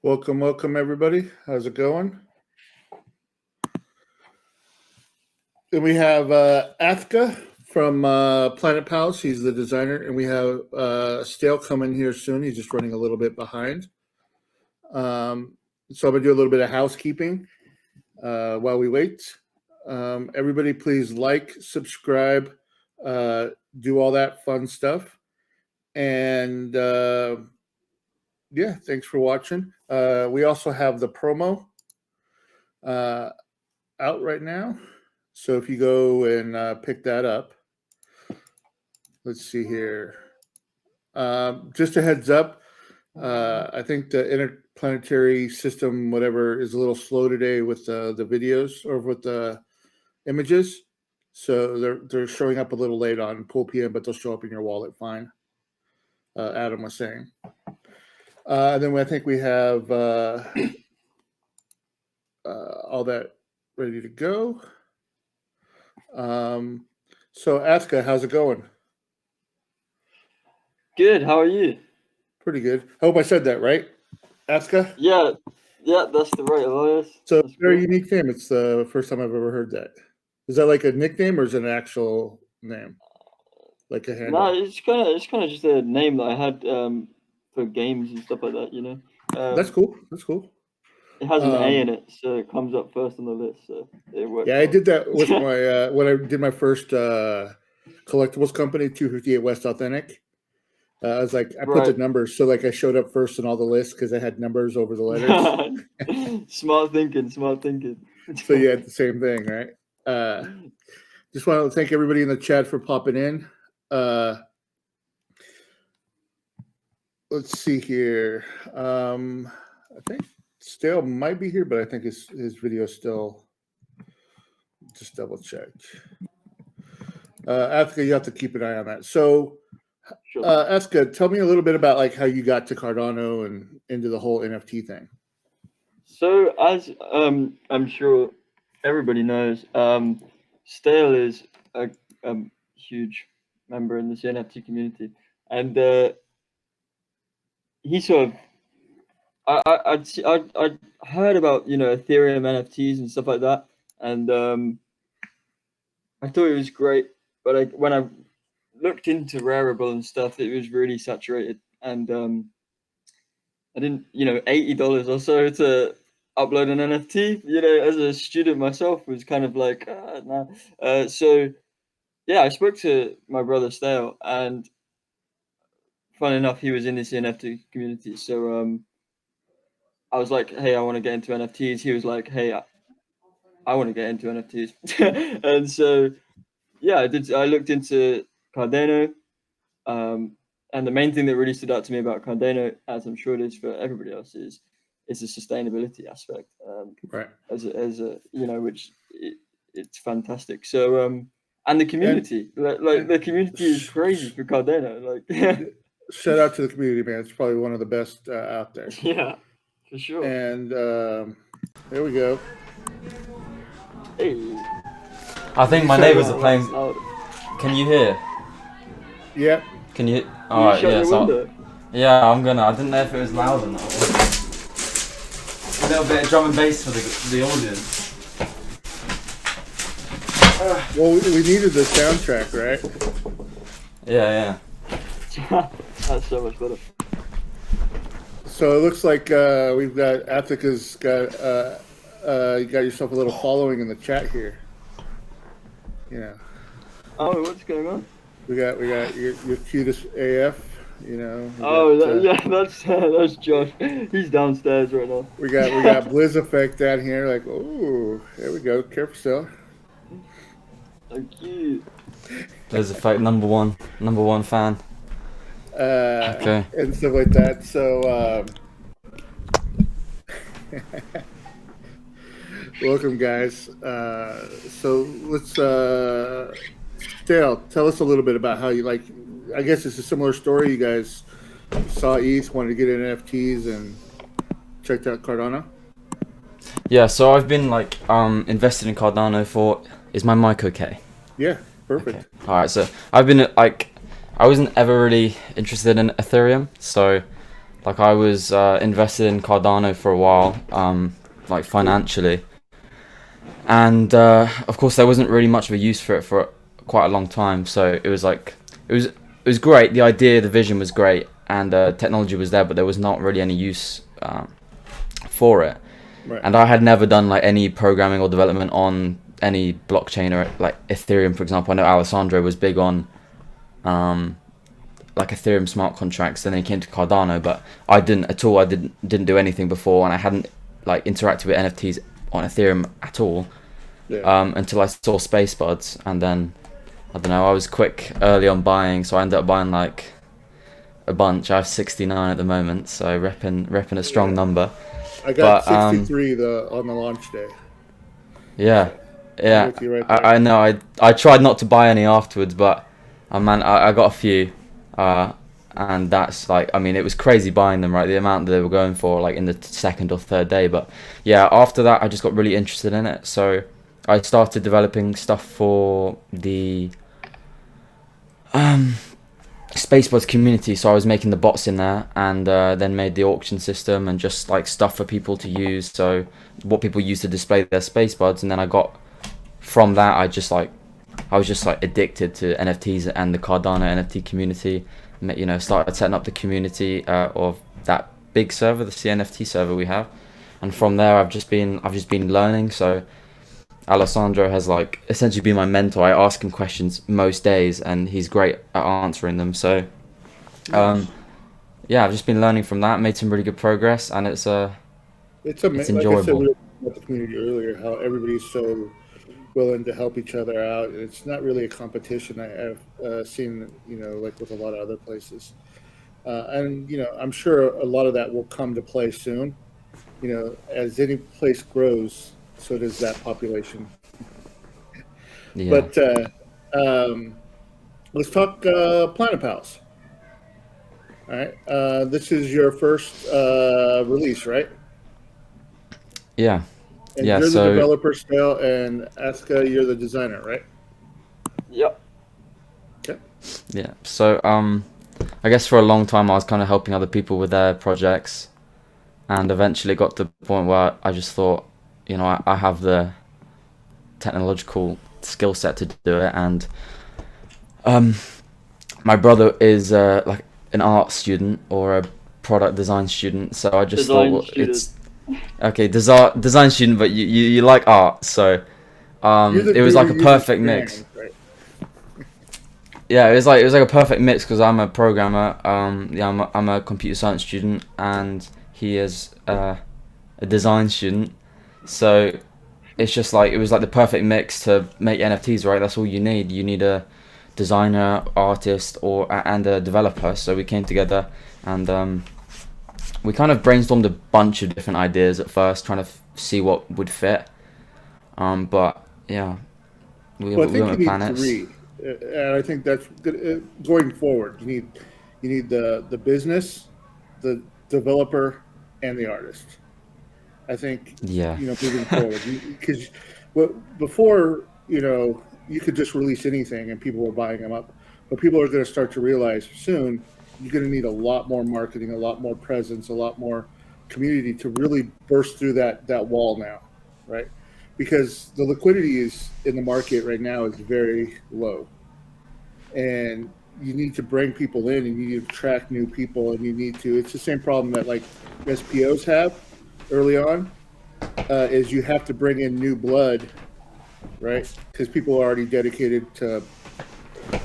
Welcome everybody. How's it going? And we have Athca from PlanetPalz. He's the designer, and we have Stale coming here soon. He's just running a little bit behind. So I'm gonna do a little bit of housekeeping while we wait. Everybody, please like, subscribe, do all that fun stuff, and yeah, thanks for watching. We also have the promo out right now. So if you go and pick that up, let's see here. Just a heads up, I think the interplanetary system, whatever, is a little slow today with the videos or with the images. So they're showing up a little late on Pool PM, but they'll show up in your wallet fine. Adam was saying. Then I think we have all that ready to go. So Athca, how's it going? Good. How are you? Pretty good. I hope I said that right. Athca? Yeah, that's the right alias. So That's very cool. unique name. It's the first time I've ever heard that. Is that like a nickname or is it an actual name? Like a handle? No, it's kind of just a name that I had for games and stuff like that. You know. That's cool. That's cool. It has an A in it, so it comes up first on the list. So it works. Yeah, I did that with my when I did my first collectibles company, 258 West Authentic. I was like, I put the numbers, so like I showed up first in all the lists because I had numbers over the letters. Smart thinking. So you had the same thing, right? Just want to thank everybody in the chat for popping in. Let's see here. I think Stale might be here, but I think his video still. Just double check. Athca, you have to keep an eye on that. So, Sure. Athca, tell me a little bit about like how you got to Cardano and into the whole NFT thing. So, as I'm sure everybody knows, Stale is a huge member in the cNFT community, and he sort of I heard about Ethereum NFTs and stuff like that, and I thought it was great, but when I looked into Rarible and stuff, it was really saturated, and I didn't, $80 or so to upload an NFT, as a student myself, was kind of like, nah. So yeah, I spoke to my brother Stale, and fun enough, he was in this NFT community. So I was like, hey, I want to get into NFTs. He was like, hey, I want to get into NFTs. And so yeah, I looked into Cardano. And the main thing that really stood out to me about Cardano, as I'm sure it is for everybody else, is the sustainability aspect. Right. As a which it's fantastic. So and the community, the community is crazy for Cardano. Like, shout out to the community, man. It's probably one of the best out there. Yeah, for sure. And there we go. Hey. I think my neighbours are playing. Can you hear? Yeah. Can you? All right. Yeah. So, yeah, I'm gonna. I didn't know if it was loud or not. A little bit of drum and bass for the audience. Well, we needed the soundtrack, right? Yeah. That's so much better. So it looks like we've got Athca's got you got yourself a little following in the chat here. Yeah. Oh, what's going on? We got your cutest AF, That's Josh. He's downstairs right now. We got Blizz Effect down here. Like, oh, there we go. Careful, still. So cute. Blizz Effect, number one fan. Okay. And stuff like that. So, welcome, guys. So let's. Dale, tell us a little bit about how you like. I guess it's a similar story. You guys saw ETH, wanted to get in NFTs, and checked out Cardano. Yeah, so I've been like invested in Cardano for. Is my mic okay? Yeah, perfect. Okay. All right, so I've been like, I wasn't ever really interested in Ethereum, so Like I was invested in Cardano for a while, like financially, and of course there wasn't really much of a use for it for quite a long time. So it was like it was great. The idea, the vision was great, and technology was there, but there was not really any use for it. Right. And I had never done like any programming or development on any blockchain or like Ethereum, for example. I know Alessandro was big on like Ethereum smart contracts. Then he came to Cardano, but I didn't at all. I didn't do anything before, and I hadn't like interacted with NFTs on Ethereum at all until I saw Space Buds, and then I don't know. I was quick early on buying, so I ended up buying like a bunch. I have 69 at the moment, so repping a strong number. I got 63 on the launch day. Yeah, yeah. With you right there. I know. I tried not to buy any afterwards, but I got a few, and that's like, I mean, it was crazy buying them, right? The amount that they were going for, like in the second or third day. But yeah, after that, I just got really interested in it. So I started developing stuff for the Spacebuds community. So I was making the bots in there, and then made the auction system and just like stuff for people to use. So what people use to display their Spacebuds, and then I got from that, I was just like addicted to NFTs and the Cardano NFT community. You know, started setting up the community of that big server, the cNFT server we have, and from there I've just been learning. So Alessandro has like essentially been my mentor. I ask him questions most days, and he's great at answering them. So yeah, I've just been learning from that. Made some really good progress, and it's enjoyable. Like I said, we were talking about the community earlier, how everybody's so willing to help each other out. It's not really a competition. I have seen, you know, like with a lot of other places, and you know, I'm sure a lot of that will come to play soon. You know, as any place grows, so does that population. Yeah. But let's talk PlanetPalz. All right, this is your first release, right? Yeah. And Yeah, you're so- the developer, Stale and Athca, you're the designer, right? Yep. Okay. Yeah. So I guess for a long time I was kind of helping other people with their projects, and eventually got to the point where I just thought, you know, I have the technological skill set to do it, and my brother is like an art student or a product design student, so I just Design thought, well, student. it's okay, design student, but you like art, so it was like a perfect mix. Right? Yeah, it was like a perfect mix because I'm a programmer. Yeah, I'm a computer science student, and he is a design student. So it's just like, it was like the perfect mix to make NFTs, right? That's all you need. You need a designer, artist, and a developer. So we came together, and we kind of brainstormed a bunch of different ideas at first, trying to see what would fit. But yeah, we Well, I think went with you need planets. three, and I think that's good. Going forward, you need the business, the developer, and the artist. I think, Yeah. you know, moving forward, because before, you know, you could just release anything and people were buying them up, but people are going to start to realize soon you're going to need a lot more marketing, a lot more presence, a lot more community to really burst through that wall now, right? Because the liquidity is in the market right now is very low, and you need to bring people in, and you need to attract new people, and you need to. It's the same problem that like SPOs have early on, is you have to bring in new blood, right? Because people are already dedicated to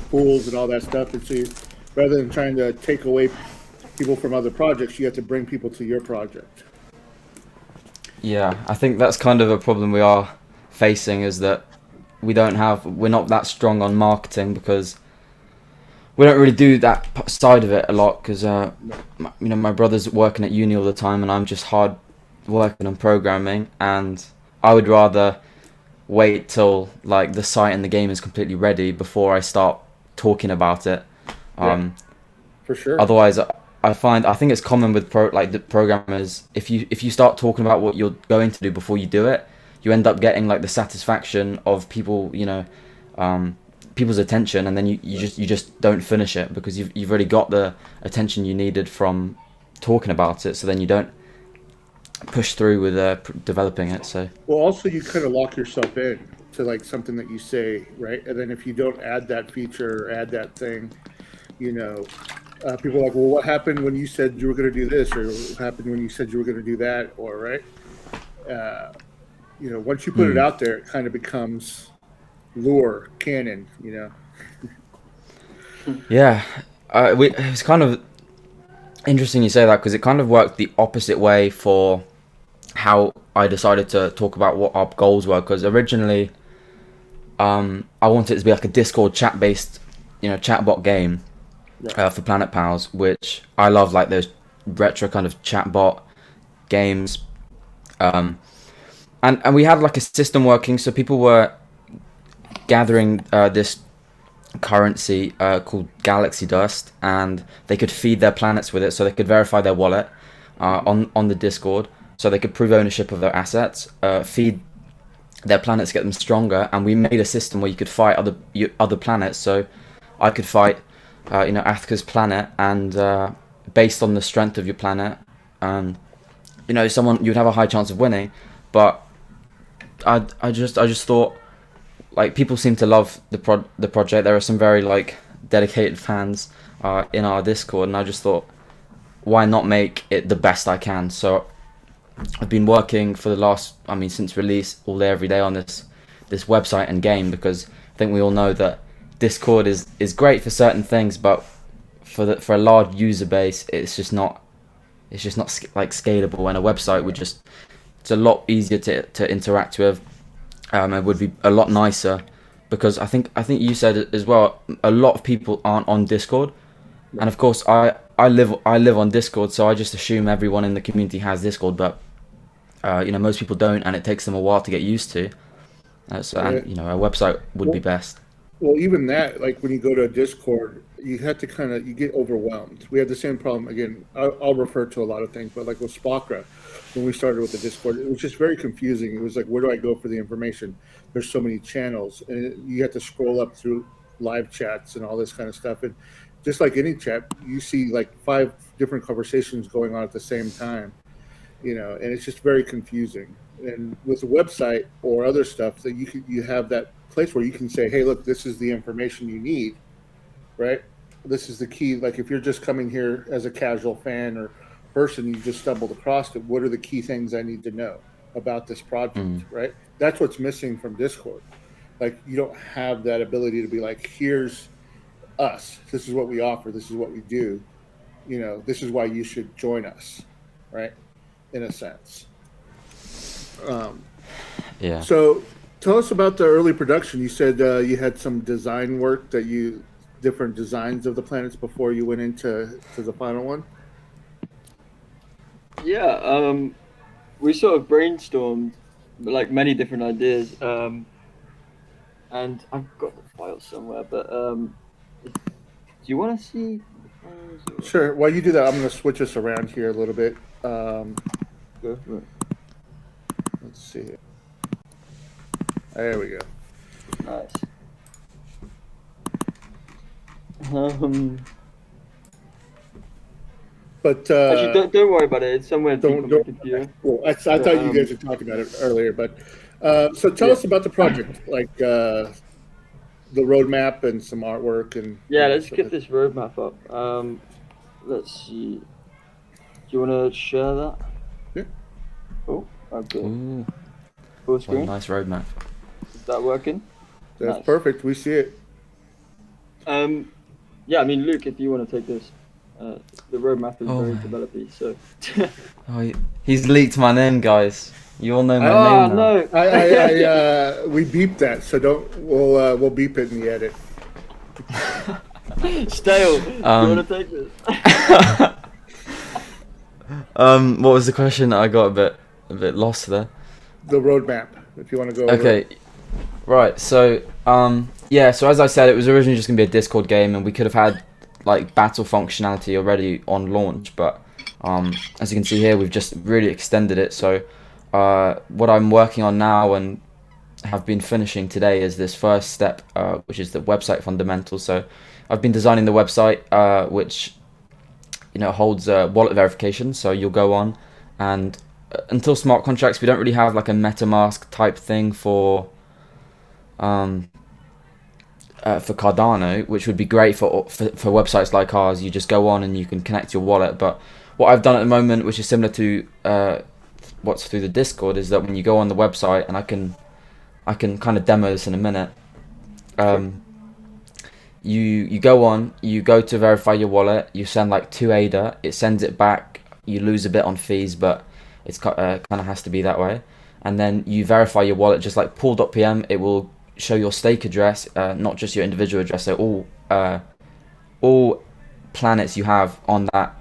pools and all that stuff, and so rather than trying to take away people from other projects, you have to bring people to your project. Yeah, I think that's kind of a problem we are facing, is that we're not that strong on marketing, because we don't really do that side of it a lot, because you know, my brother's working at uni all the time, and I'm just hard working on programming, and I would rather wait till like the site and the game is completely ready before I start talking about it. For sure. Otherwise, I think it's common with the programmers. If you start talking about what you're going to do before you do it, you end up getting like the satisfaction of people, you know, people's attention, and then you just don't finish it because you've already got the attention you needed from talking about it, so then you don't push through with developing it. So Well, also you kind of lock yourself in to like something that you say, right? And then if you don't add that feature or add that thing, you know, people are like, well, what happened when you said you were going to do this, or what happened when you said you were going to do that, or right? You know, once you put it out there, it kind of becomes lore canon. You know. yeah, it's kind of interesting you say that, because it kind of worked the opposite way for how I decided to talk about what our goals were. Because originally, I wanted it to be like a Discord chat-based, chatbot game for PlanetPalz, which I love, like those retro kind of chatbot games. And we had like a system working, so people were gathering this currency called Galaxy Dust, and they could feed their planets with it, so they could verify their wallet on the Discord, so they could prove ownership of their assets, feed their planets, get them stronger. And we made a system where you could fight other planets. So I could fight Athca's planet, and based on the strength of your planet, you'd have a high chance of winning. But I just thought, like, people seem to love the project. There are some very like dedicated fans in our Discord, and I just thought, why not make it the best I can? So I've been working for the last, since release, all day every day on this website and game, because I think we all know that Discord is great for certain things, but for a large user base, it's just not like scalable. And a website it's a lot easier to interact with. It would be a lot nicer, because I think you said it as well, a lot of people aren't on Discord, and of course I live on Discord, so I just assume everyone in the community has Discord, but most people don't, and it takes them a while to get used to. A website would be best. Well, even that, like when you go to a Discord, you have to you get overwhelmed. We had the same problem. Again, I'll refer to a lot of things, but like with Spakra, when we started with the Discord, it was just very confusing. It was like, where do I go for the information? There's so many channels, and you have to scroll up through live chats and all this kind of stuff. And just like any chat, you see like 5 different conversations going on at the same time, and it's just very confusing. And with a website or other stuff, that you have that place where you can say, hey, look, this is the information you need, right? This is the key. Like if you're just coming here as a casual fan or person, you just stumbled across it, what are the key things I need to know about this project, right? That's what's missing from Discord. Like you don't have that ability to be like, here's us, this is what we offer, this is what we do, this is why you should join us, right? In a sense. Yeah. So tell us about the early production. You said you had some design work, different designs of the planets before you went into the final one. Yeah, we sort of brainstormed like many different ideas, and I've got the file somewhere. But do you want to see? Sure. While you do that, I'm going to switch us around here a little bit. Go for it. Let's see. There we go. Nice. But actually, don't worry about it. It's somewhere deep on the computer. Well, I thought you guys had talked about it earlier, but so tell us about the project, like the roadmap and some artwork and. Yeah, let's get this roadmap up. Let's see. Do you want to share that? Yeah. Oh, okay. Ooh, Full screen. what a nice roadmap. Is that working? That's Nice. perfect. We see it. Yeah, Luke, if you want to take this, the roadmap is very developy, so. Oh, he's leaked my name, guys. You all know my name now. Oh no! We beeped that, so we'll beep it in the edit. Stale. You want to take this? What was the question? I got a bit lost there. The roadmap, if you want to go. Okay, right. So so as I said, it was originally just gonna be a Discord game, and we could have had like battle functionality already on launch, but as you can see here, we've just really extended it. So what I'm working on now and have been finishing today is this first step, which is the website fundamentals. So I've been designing the website, which holds wallet verification. So you'll go on, and until smart contracts, we don't really have like a MetaMask type thing for Cardano, which would be great for websites like ours. You just go on and you can connect your wallet. But what I've done at the moment, which is similar to what's through the Discord, is that when you go on the website, and I can kind of demo this in a minute. You go on, you go to verify your wallet, you send like 2 ADA, it sends it back. You lose a bit on fees, but it's kind of has to be that way. And then you verify your wallet, just like pool.pm. It will show your stake address, not just your individual address. So all planets you have on that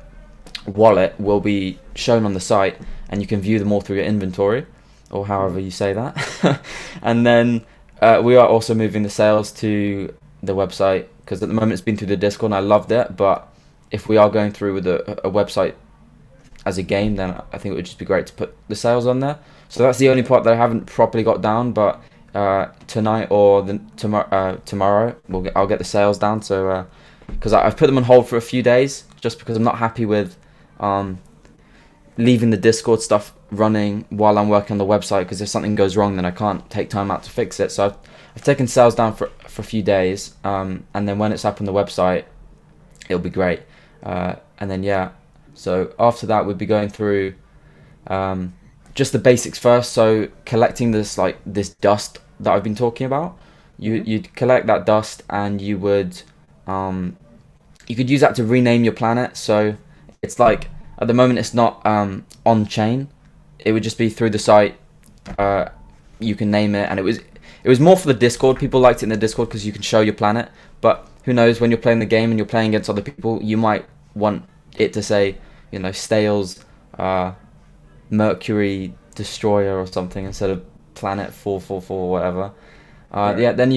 wallet will be shown on the site, and you can view them all through your inventory, or however you say that. And then we are also moving the sales to the website, because at the moment it's been through the Discord and I loved it, but if we are going through with a website as a game, then I think it would just be great to put the sales on there. So that's the only part that I haven't properly got down, but tonight or tomorrow I'll get the sales down. So because I've put them on hold for a few days, just because I'm not happy with leaving the Discord stuff running while I'm working on the website, because if something goes wrong, then I can't take time out to fix it. So I've taken sales down for a few days, and then when it's up on the website, it'll be great. And then so after that, we'll be going through just the basics first. So collecting this dust that I've been talking about. You'd collect that dust, and you would you could use that to rename your planet. So it's like, at the moment it's not on chain. It would just be through the site. You can name it, and it was more for the Discord. People liked it in the Discord because you can show your planet. But who knows, when you're playing the game and you're playing against other people, you might want it to say, Stale's Mercury Destroyer or something instead of Planet 444 or whatever. Then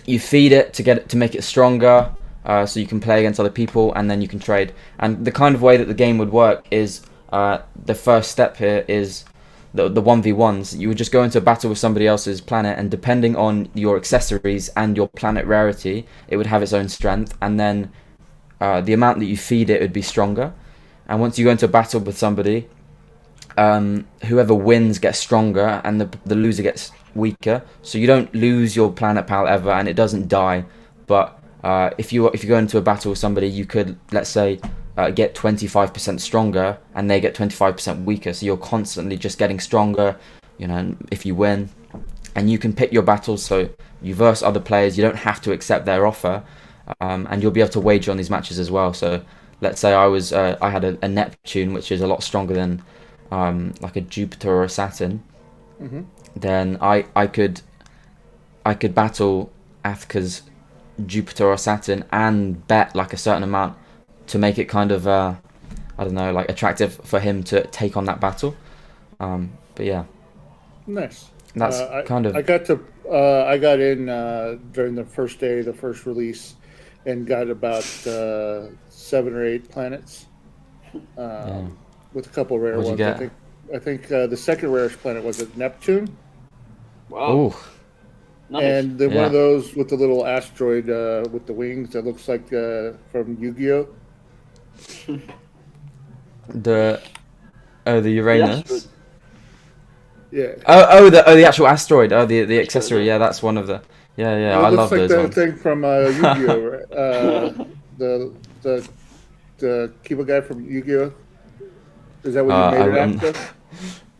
you feed it to make it stronger, so you can play against other people, and then you can trade. And the kind of way that the game would work is, the first step here is the 1v1s. You would just go into a battle with somebody else's planet, and depending on your accessories and your planet rarity, it would have its own strength, and then the amount that you feed it would be stronger. And once you go into a battle with somebody, whoever wins gets stronger, and the loser gets weaker. So you don't lose your planet pal ever, and it doesn't die. But if you go into a battle with somebody, you could, let's say, get 25% stronger, and they get 25% weaker. So you're constantly just getting stronger, if you win. And you can pick your battles, so you verse other players. You don't have to accept their offer, and you'll be able to wager on these matches as well. So let's say I had a Neptune, which is a lot stronger than like a Jupiter or a Saturn. Mm-hmm. Then I could battle Athca's Jupiter or Saturn and bet like a certain amount to make it kind of attractive for him to take on that battle. But yeah, nice. That's I got in during the first day, the first release, and got about 7 or 8 planets with a couple rare What'd you ones. get? I think the second rarest planet was at Neptune. Wow. Ooh. Nice. And then one of those with the little asteroid with the wings that looks like from Yu-Gi-Oh. The Uranus. Yeah. The actual asteroid. The accessory. Yeah, that's one of the. Yeah. I love those ones. It looks like the thing from Yu-Gi-Oh. Right? The Kiba guy from Yu-Gi-Oh. Is that what you made it after?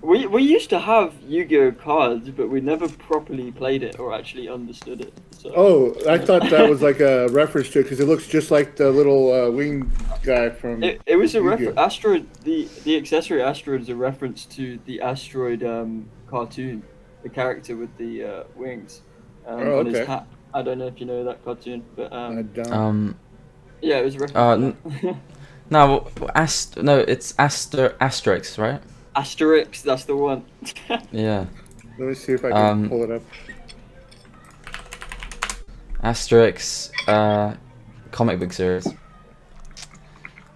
We used to have Yu-Gi-Oh cards, but we never properly played it or actually understood it. So. Oh, I thought that was like a reference to it because it looks just like the little wing guy from. It was a reference. Asteroid. The accessory asteroid is a reference to the asteroid cartoon, the character with the wings on his hat. I don't know if you know that cartoon, but I don't. Yeah, it was a reference. No, it's Asterix, right? Asterix, that's the one. Yeah. Let me see if I can pull it up. Asterix, comic book series.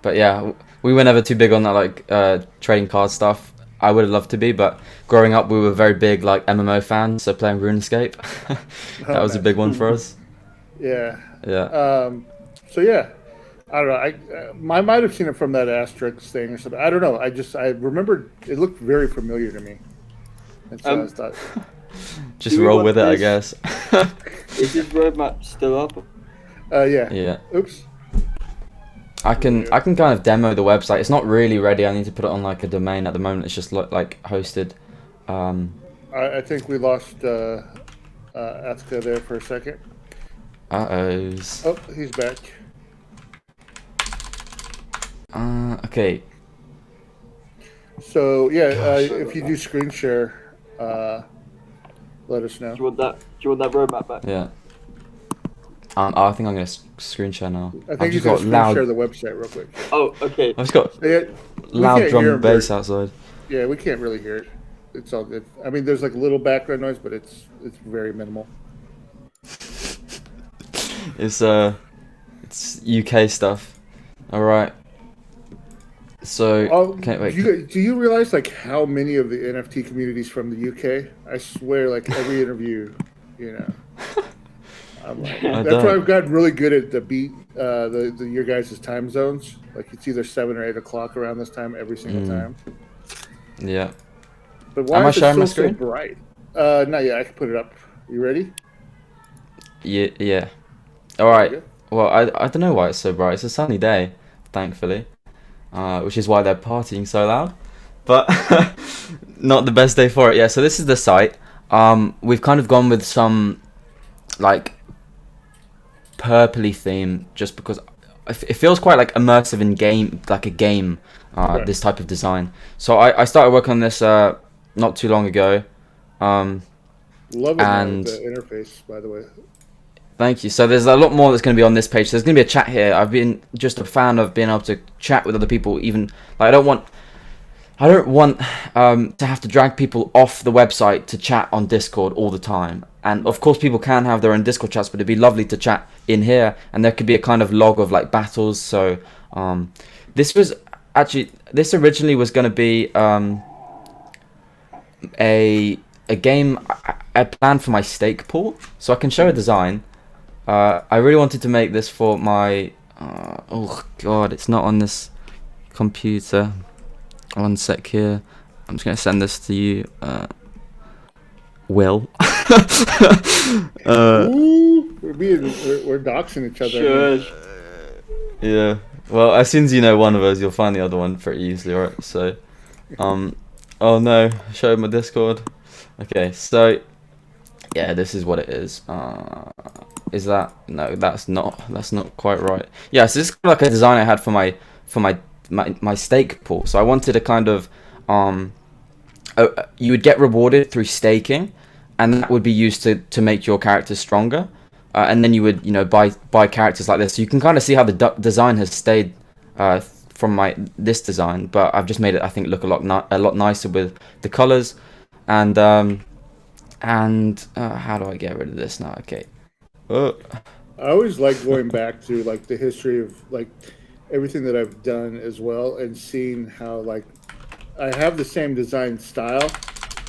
But yeah, we were never too big on that trading card stuff. I would have loved to be, but growing up we were very big MMO fans, so playing RuneScape. That was a big one for us. Yeah. Yeah. So yeah, I don't know. I might have seen it from that asterisk thing or something. I don't know. I remember it looked very familiar to me, and so I thought, Just Do we roll want with it, I this? guess. Is this roadmap still up? yeah. Yeah. Oops. I can kind of demo the website. It's not really ready. I need to put it on like a domain at the moment. It's just like hosted. I think we lost Athca there for a second. Uh-ohs. Oh, he's back. Okay. So yeah, if you do screen share, let us know. Do you want that roadmap back? Yeah. I think I'm gonna screen share now. I I've think you just can got screen loud. share the website real quick. Oh, okay. I've just got Yeah, we loud can't drum hear and him bass very- outside. Yeah, we can't really hear it. It's all good. I mean, there's like a little background noise, but it's very minimal. It's UK stuff. All right. So Oh, okay, wait. do you realize like how many of the NFT communities from the UK? I swear, like every interview, you know. I'm like, I that's why don't. I've gotten really good at the beat your guys' time zones. Like it's either 7 or 8 o'clock around this time every single time. Yeah. But why Am I is it sharing my still so screen? bright? Not yet. I can put it up. You ready? Yeah. All right. There you Well, I don't know why it's so bright. It's a sunny day, thankfully, which is why they're partying so loud. But not the best day for it. Yeah. So this is the site. We've kind of gone with some like purpley theme just because it feels quite like immersive in game, like a game. Right. This type of design. So I started working on this not too long ago. Loving And- the interface, by the way. Thank you. So there's a lot more that's going to be on this page. There's going to be a chat here. I've been just a fan of being able to chat with other people. Even like I don't want to have to drag people off the website to chat on Discord all the time. And of course, people can have their own Discord chats, but it'd be lovely to chat in here. And there could be a kind of log of like battles. So this originally was going to be a game I planned for my stake pool. So I can show a design. I really wanted to make this for my oh god, it's not on this computer. One sec here. I'm just gonna send this to you, Will. Ooh, we're doxing each other. Shush. Yeah. Well, as soon as you know one of us, you'll find the other one pretty easily, right? So, oh no, show my Discord. Okay, so yeah, this is what it is. Is that no? That's not quite right. Yeah, so this is like a design I had for my stake pool. So I wanted a kind of you would get rewarded through staking, and that would be used to make your characters stronger. And then you would buy characters like this. So you can kind of see how the design has stayed from this design, but I've just made it I think look a lot nicer with the colors. And how do I get rid of this now? Okay. I always like going back to like the history of like everything that I've done as well, and seeing how like I have the same design style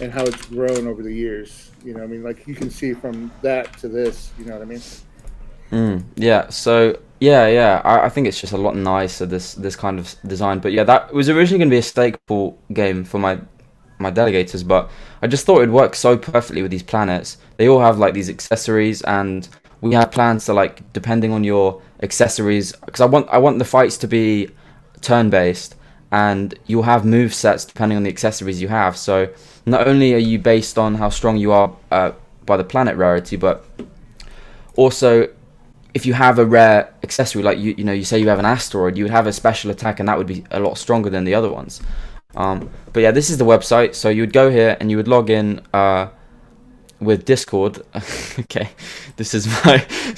and how it's grown over the years. You know what I mean? Like you can see from that to this, you know what I mean? Yeah, so yeah, I think it's just a lot nicer, this kind of design. But yeah, that was originally going to be a stake pool game for my delegators, but I just thought it'd work so perfectly with these planets. They all have like these accessories, and we have plans to like, depending on your accessories, because I want the fights to be turn-based, and you'll have move sets depending on the accessories you have. So not only are you based on how strong you are by the planet rarity, but also if you have a rare accessory, like you say you have an asteroid, you would have a special attack, and that would be a lot stronger than the other ones. But yeah, this is the website. So you would go here and you would log in with Discord. Okay, this is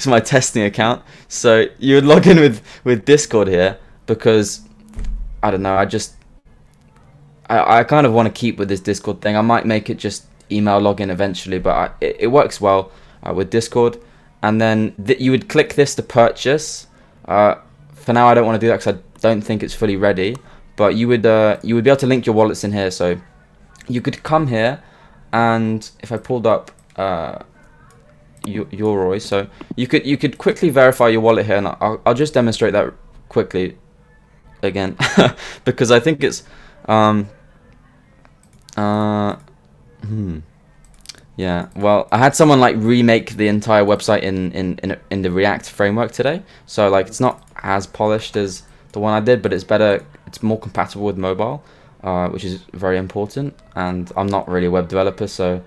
my testing account. So you would log in with Discord here, because I don't know, I kind of want to keep with this Discord thing. I might make it just email login eventually, but it works well with Discord. And then you would click this to purchase. For now, I don't want to do that because I don't think it's fully ready. But you would be able to link your wallets in here. So you could come here, and if I pulled up Yoroi, so you could quickly verify your wallet here, and I'll just demonstrate that quickly again because I think it's yeah, well, I had someone like remake the entire website in the React framework today, so like it's not as polished as the one I did, but it's better, it's more compatible with mobile, which is very important, and I'm not really a web developer, so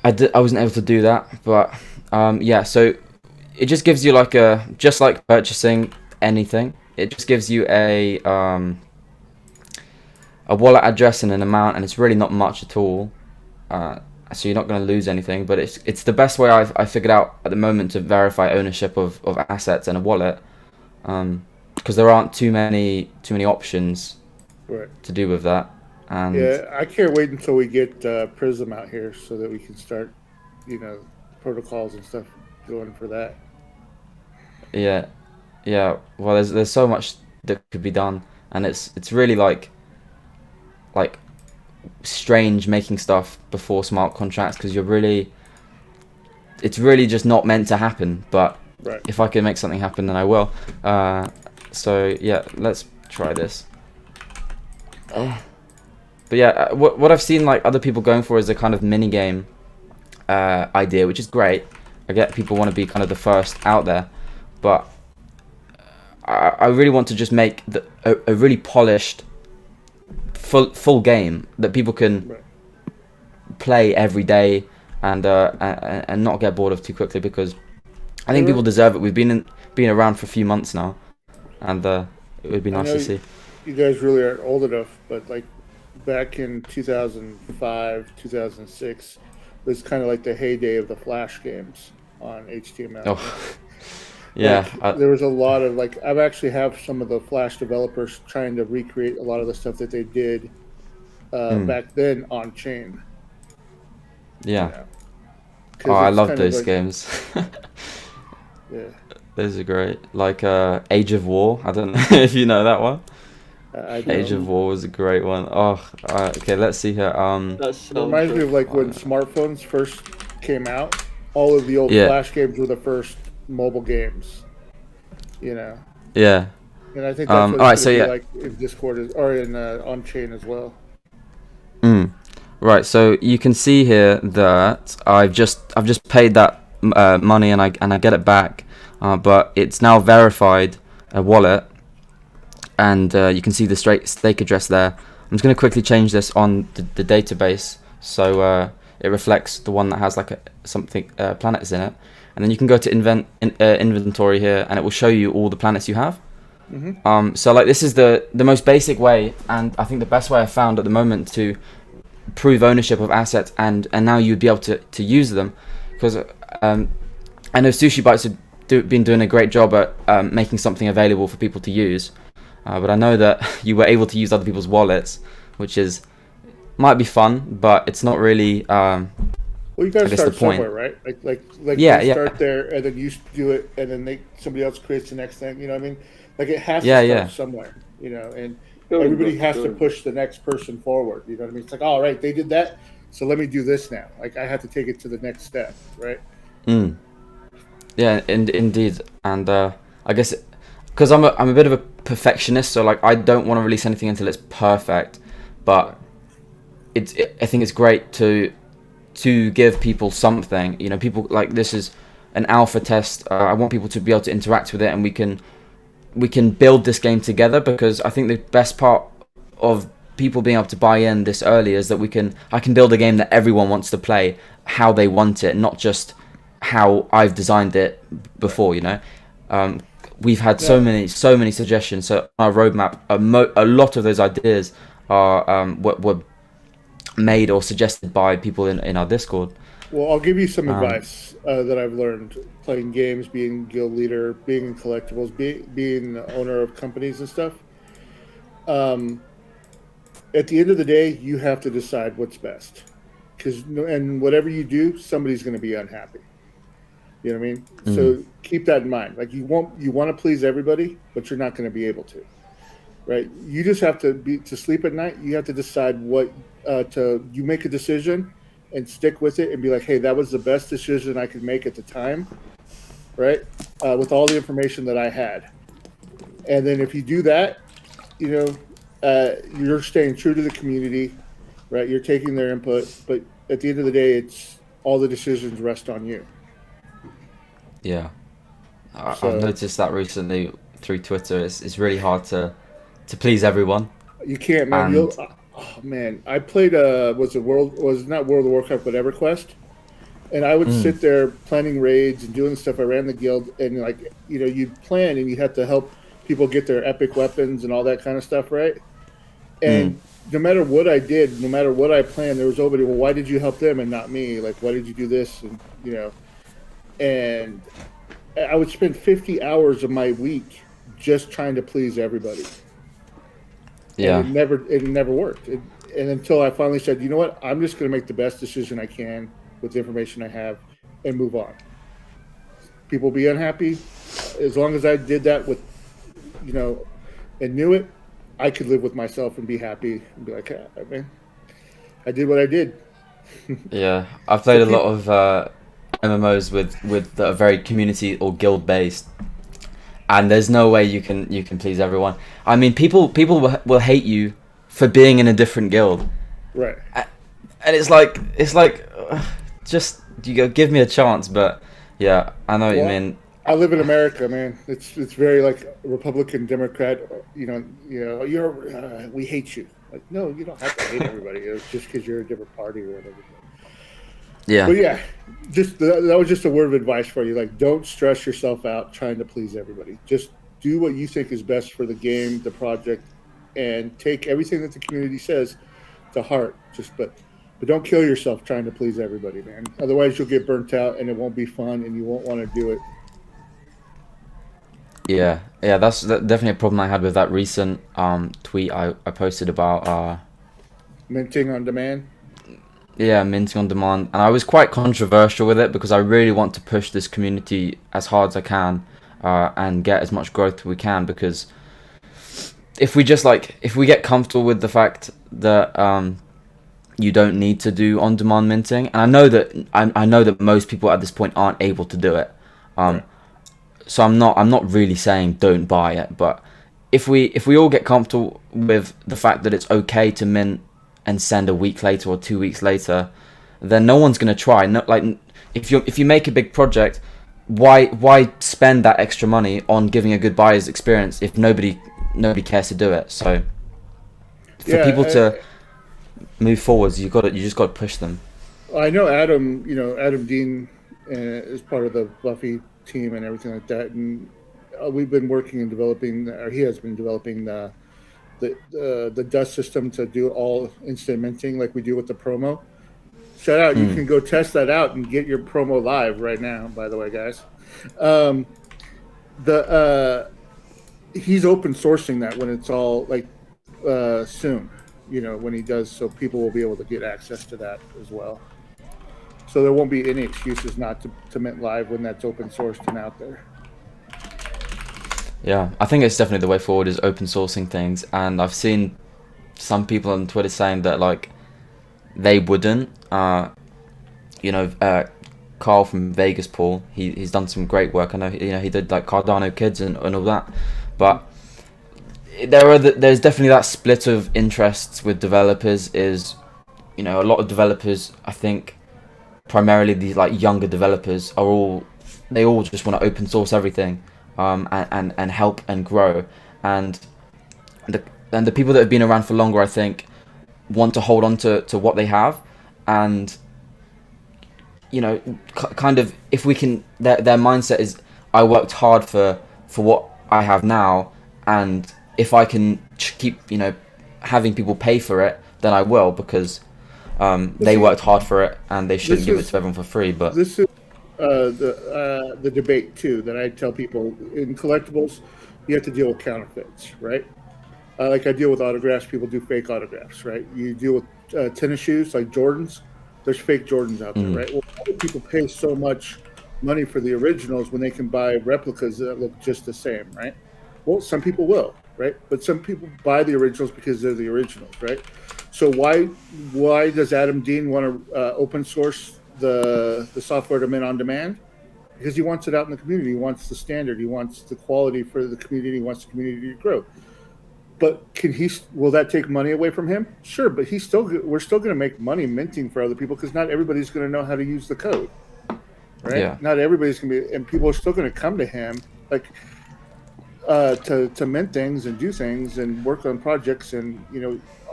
I wasn't able to do that. But yeah, so it just gives you like just like purchasing anything, it just gives you a wallet address and an amount, and it's really not much at all, so you're not going to lose anything, but it's the best way I figured out at the moment to verify ownership of assets in a wallet, because there aren't too many options to do with that. And yeah, I can't wait until we get Prism out here so that we can start, protocols and stuff going for that. yeah, well, there's so much that could be done, and it's really like strange making stuff before smart contracts, because it's really just not meant to happen, but if I can make something happen, then I will. So yeah, let's try this. But yeah, what I've seen like other people going for is a kind of mini game idea, which is great. I get people want to be kind of the first out there, but I really want to just make a really polished full game that people can play every day and not get bored of too quickly, because I think people deserve it. We've been around for a few months now, and it would be nice to see. You guys really aren't old enough, but like back in 2005, 2006 was kind of like the heyday of the Flash games on HTML. Oh. Yeah, like, there was a lot of like, I've actually have some of the Flash developers trying to recreate a lot of the stuff that they did back then on chain. Yeah. Oh, I love those games. Yeah. Those are great. Like Age of War. I don't know if you know that one. Age of War was a great one. Oh, okay. Let's see here. It reminds me of like when smartphones first came out. All of the old Flash games were the first mobile games. Yeah. And I think that's what it's gonna be like in Discord or in on chain as well. Right. So you can see here that I've just paid that money and I get it back, but it's now verified a wallet. And you can see the stake address there. I'm just going to quickly change this on the database so it reflects the one that has like something planets in it. And then you can go to inventory here, and it will show you all the planets you have. So like this is the most basic way, and I think the best way I found at the moment to prove ownership of assets, and now you'd be able to use them, because I know Sushi Bites have been doing a great job at making something available for people to use. But I know that you were able to use other people's wallets, which might be fun, but it's not really. Well, you gotta start somewhere, right? Like you start there, and then you do it, and then somebody else creates the next thing. You know what I mean? Like it has to start somewhere. And everybody has to push the next person forward. You know what I mean? It's like, all right, they did that, so let me do this now. Like I have to take it to the next step, right? Yeah, indeed, and I guess because I'm a bit of a perfectionist, so like I don't want to release anything until it's perfect, but I think it's great to give people something. People like, this is an alpha test. I want people to be able to interact with it, and we can build this game together, because I think the best part of people being able to buy in this early is that I can build a game that everyone wants to play how they want it, not just how I've designed it before. We've had so many suggestions. So our roadmap, a lot of those ideas are were made or suggested by people in our Discord. Well, I'll give you some advice that I've learned playing games, being guild leader, being in collectibles, being the owner of companies and stuff. At the end of the day, you have to decide what's best, and whatever you do, somebody's going to be unhappy. You know what I mean? So keep that in mind. Like you want to please everybody, but you're not going to be able to, right? You just have to sleep at night. You have to decide you make a decision and stick with it and be like, hey, that was the best decision I could make at the time, right? With all the information that I had. And then if you do that, you know, you're staying true to the community, right? You're taking their input, but at the end of the day, it's all the decisions rest on you. Yeah, I've So noticed that recently through Twitter. It's really hard to please everyone, you can't, man. and Oh man, I played was not World of Warcraft, but EverQuest, and I would mm, sit there planning raids and doing stuff. I ran the guild, and like you'd plan, and you had to help people get their epic weapons and all that kind of stuff, right? mm, And no matter what I did, no matter what I planned, there was nobody. Well, why did you help them and not me? Like, why did you do this? And and I would spend 50 hours of my week just trying to please everybody, and yeah, it never worked. And until I finally said, you know what, I'm just going to make the best decision I can with the information I have and move on. People be unhappy, as long as I did that with, and knew it, I could live with myself and be happy and be like, ah, man, I did what I did. yeah. I've So played a lot people, of MMOs with that are very community or guild based, and there's no way you can please everyone. I mean, people will hate you for being in a different guild, right? and it's like just you go give me a chance. But yeah, I know what you Well, mean. I live in America, man. It's very like Republican, Democrat. We hate you. Like, no, you don't have to hate everybody. It's just because you're a different party or whatever. Yeah, But yeah, just that was just a word of advice for you. Like, don't stress yourself out trying to please everybody. Just do what you think is best for the game, the project, and take everything that the community says to heart. But don't kill yourself trying to please everybody, man. Otherwise, you'll get burnt out, and it won't be fun, and you won't want to do it. yeah. That's definitely a problem I had with that recent tweet I posted about Minting on demand. yeah, minting on demand, and I was quite controversial with it because I really want to push this community as hard as I can, and get as much growth as we can. Because if we get comfortable with the fact that you don't need to do on demand minting, and I know that most people at this point aren't able to do it. Um, Right. so I'm not really saying don't buy it, but if we all get comfortable with the fact that it's okay to mint and send a week later or 2 weeks later, then no one's gonna try. No, like if you make a big project, why spend that extra money on giving a good buyer's experience if nobody cares to do it? So for Yeah, people to move forwards, you just got to push them. I know Adam. Adam Dean is part of the Buffy team and everything like that, and we've been working and developing, or he has been developing the dust system to do all instant minting like we do with the promo. Shout out! You Mm, can go test that out and get your promo live right now. By the way, guys, um, the he's open sourcing that when it's all like soon. When he does, so people will be able to get access to that as well. So there won't be any excuses not to mint live when that's open sourced and out there. yeah, I think it's definitely the way forward is open sourcing things, and I've seen some people on Twitter saying that like they wouldn't. You know, Carl from Vegas, Paul, he's done some great work. I know he did like Cardano Kids and all that, but there's definitely that split of interests with developers. Is a lot of developers, I think, primarily these like younger developers they all just want to open source everything, and help and grow, and the and the people that have been around for longer, I think, want to hold on to what they have, and kind of if we can, their mindset is I worked hard for what I have now, and if I can keep having people pay for it, then I will, because Well, they see, worked hard for it and they shouldn't this give it is to everyone for free. But this is the debate too that I tell people in collectibles. You have to deal with counterfeits, right? Like I deal with autographs. People do fake autographs, right? You deal with tennis shoes like Jordans. There's fake Jordans out there, mm, right? Well, why do people pay so much money for the originals when they can buy replicas that look just the same, right? Well, some people will, right? But some people buy the originals because they're the originals, right? So why does Adam Dean want to open source the software to mint on demand? because he wants it out in the community. He wants the standard. He wants the quality for the community. He wants the community to grow. But will that take money away from him? Sure, but we're still going to make money minting for other people, because not everybody's going to know how to use the code, right? Yeah. Not everybody's going to be, and people are still going to come to him like to mint things and do things and work on projects and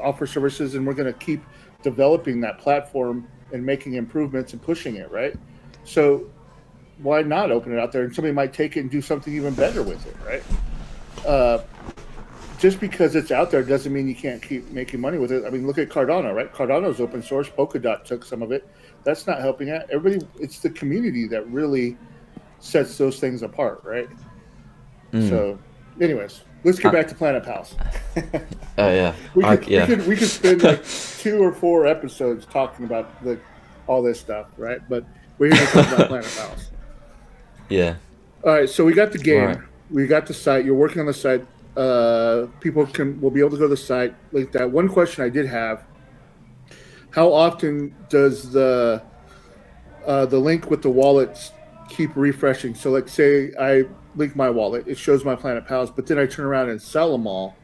offer services, and we're going to keep developing that platform and making improvements and pushing it, right? So why not open it out there, and somebody might take it and do something even better with it, right? Just because it's out there doesn't mean you can't keep making money with it. I mean, look at Cardano, right? Cardano's open source. Polkadot took some of it. That's not helping out everybody. It's the community that really sets those things apart, right? So, anyways, let's get back to PlanetPalz. Oh yeah. We could spend like 2 or 4 episodes talking about all this stuff, right? But we're here to talk about PlanetPalz. Yeah. All right, so we got the game. Right. We got the site. You're working on the site. People will be able to go to the site like that. One question I did have: how often does the link with the wallets keep refreshing? So, like, say I link my wallet, it shows my PlanetPalz, but then I turn around and sell them all,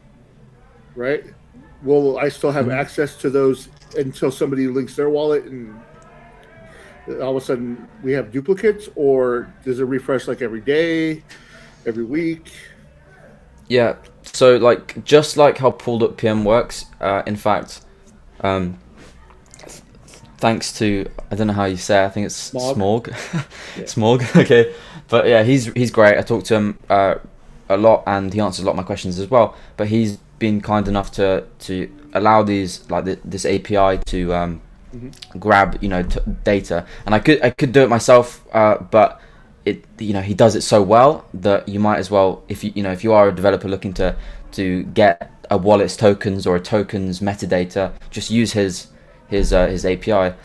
right? Will I still have access to those until somebody links their wallet, and all of a sudden we have duplicates, or does it refresh like every day, every week? Yeah, so like just like how pool.pm works, in fact, thanks to, I don't know how you say it, I think it's Smorg. Yeah. Smorg, okay. But yeah, he's great. I talked to him a lot, and he answers a lot of my questions as well. But he's been kind enough to allow these, like this API to grab data, and I could do it myself, but he does it so well that you might as well, if you are a developer looking to get a wallet's tokens or a token's metadata, just use his API.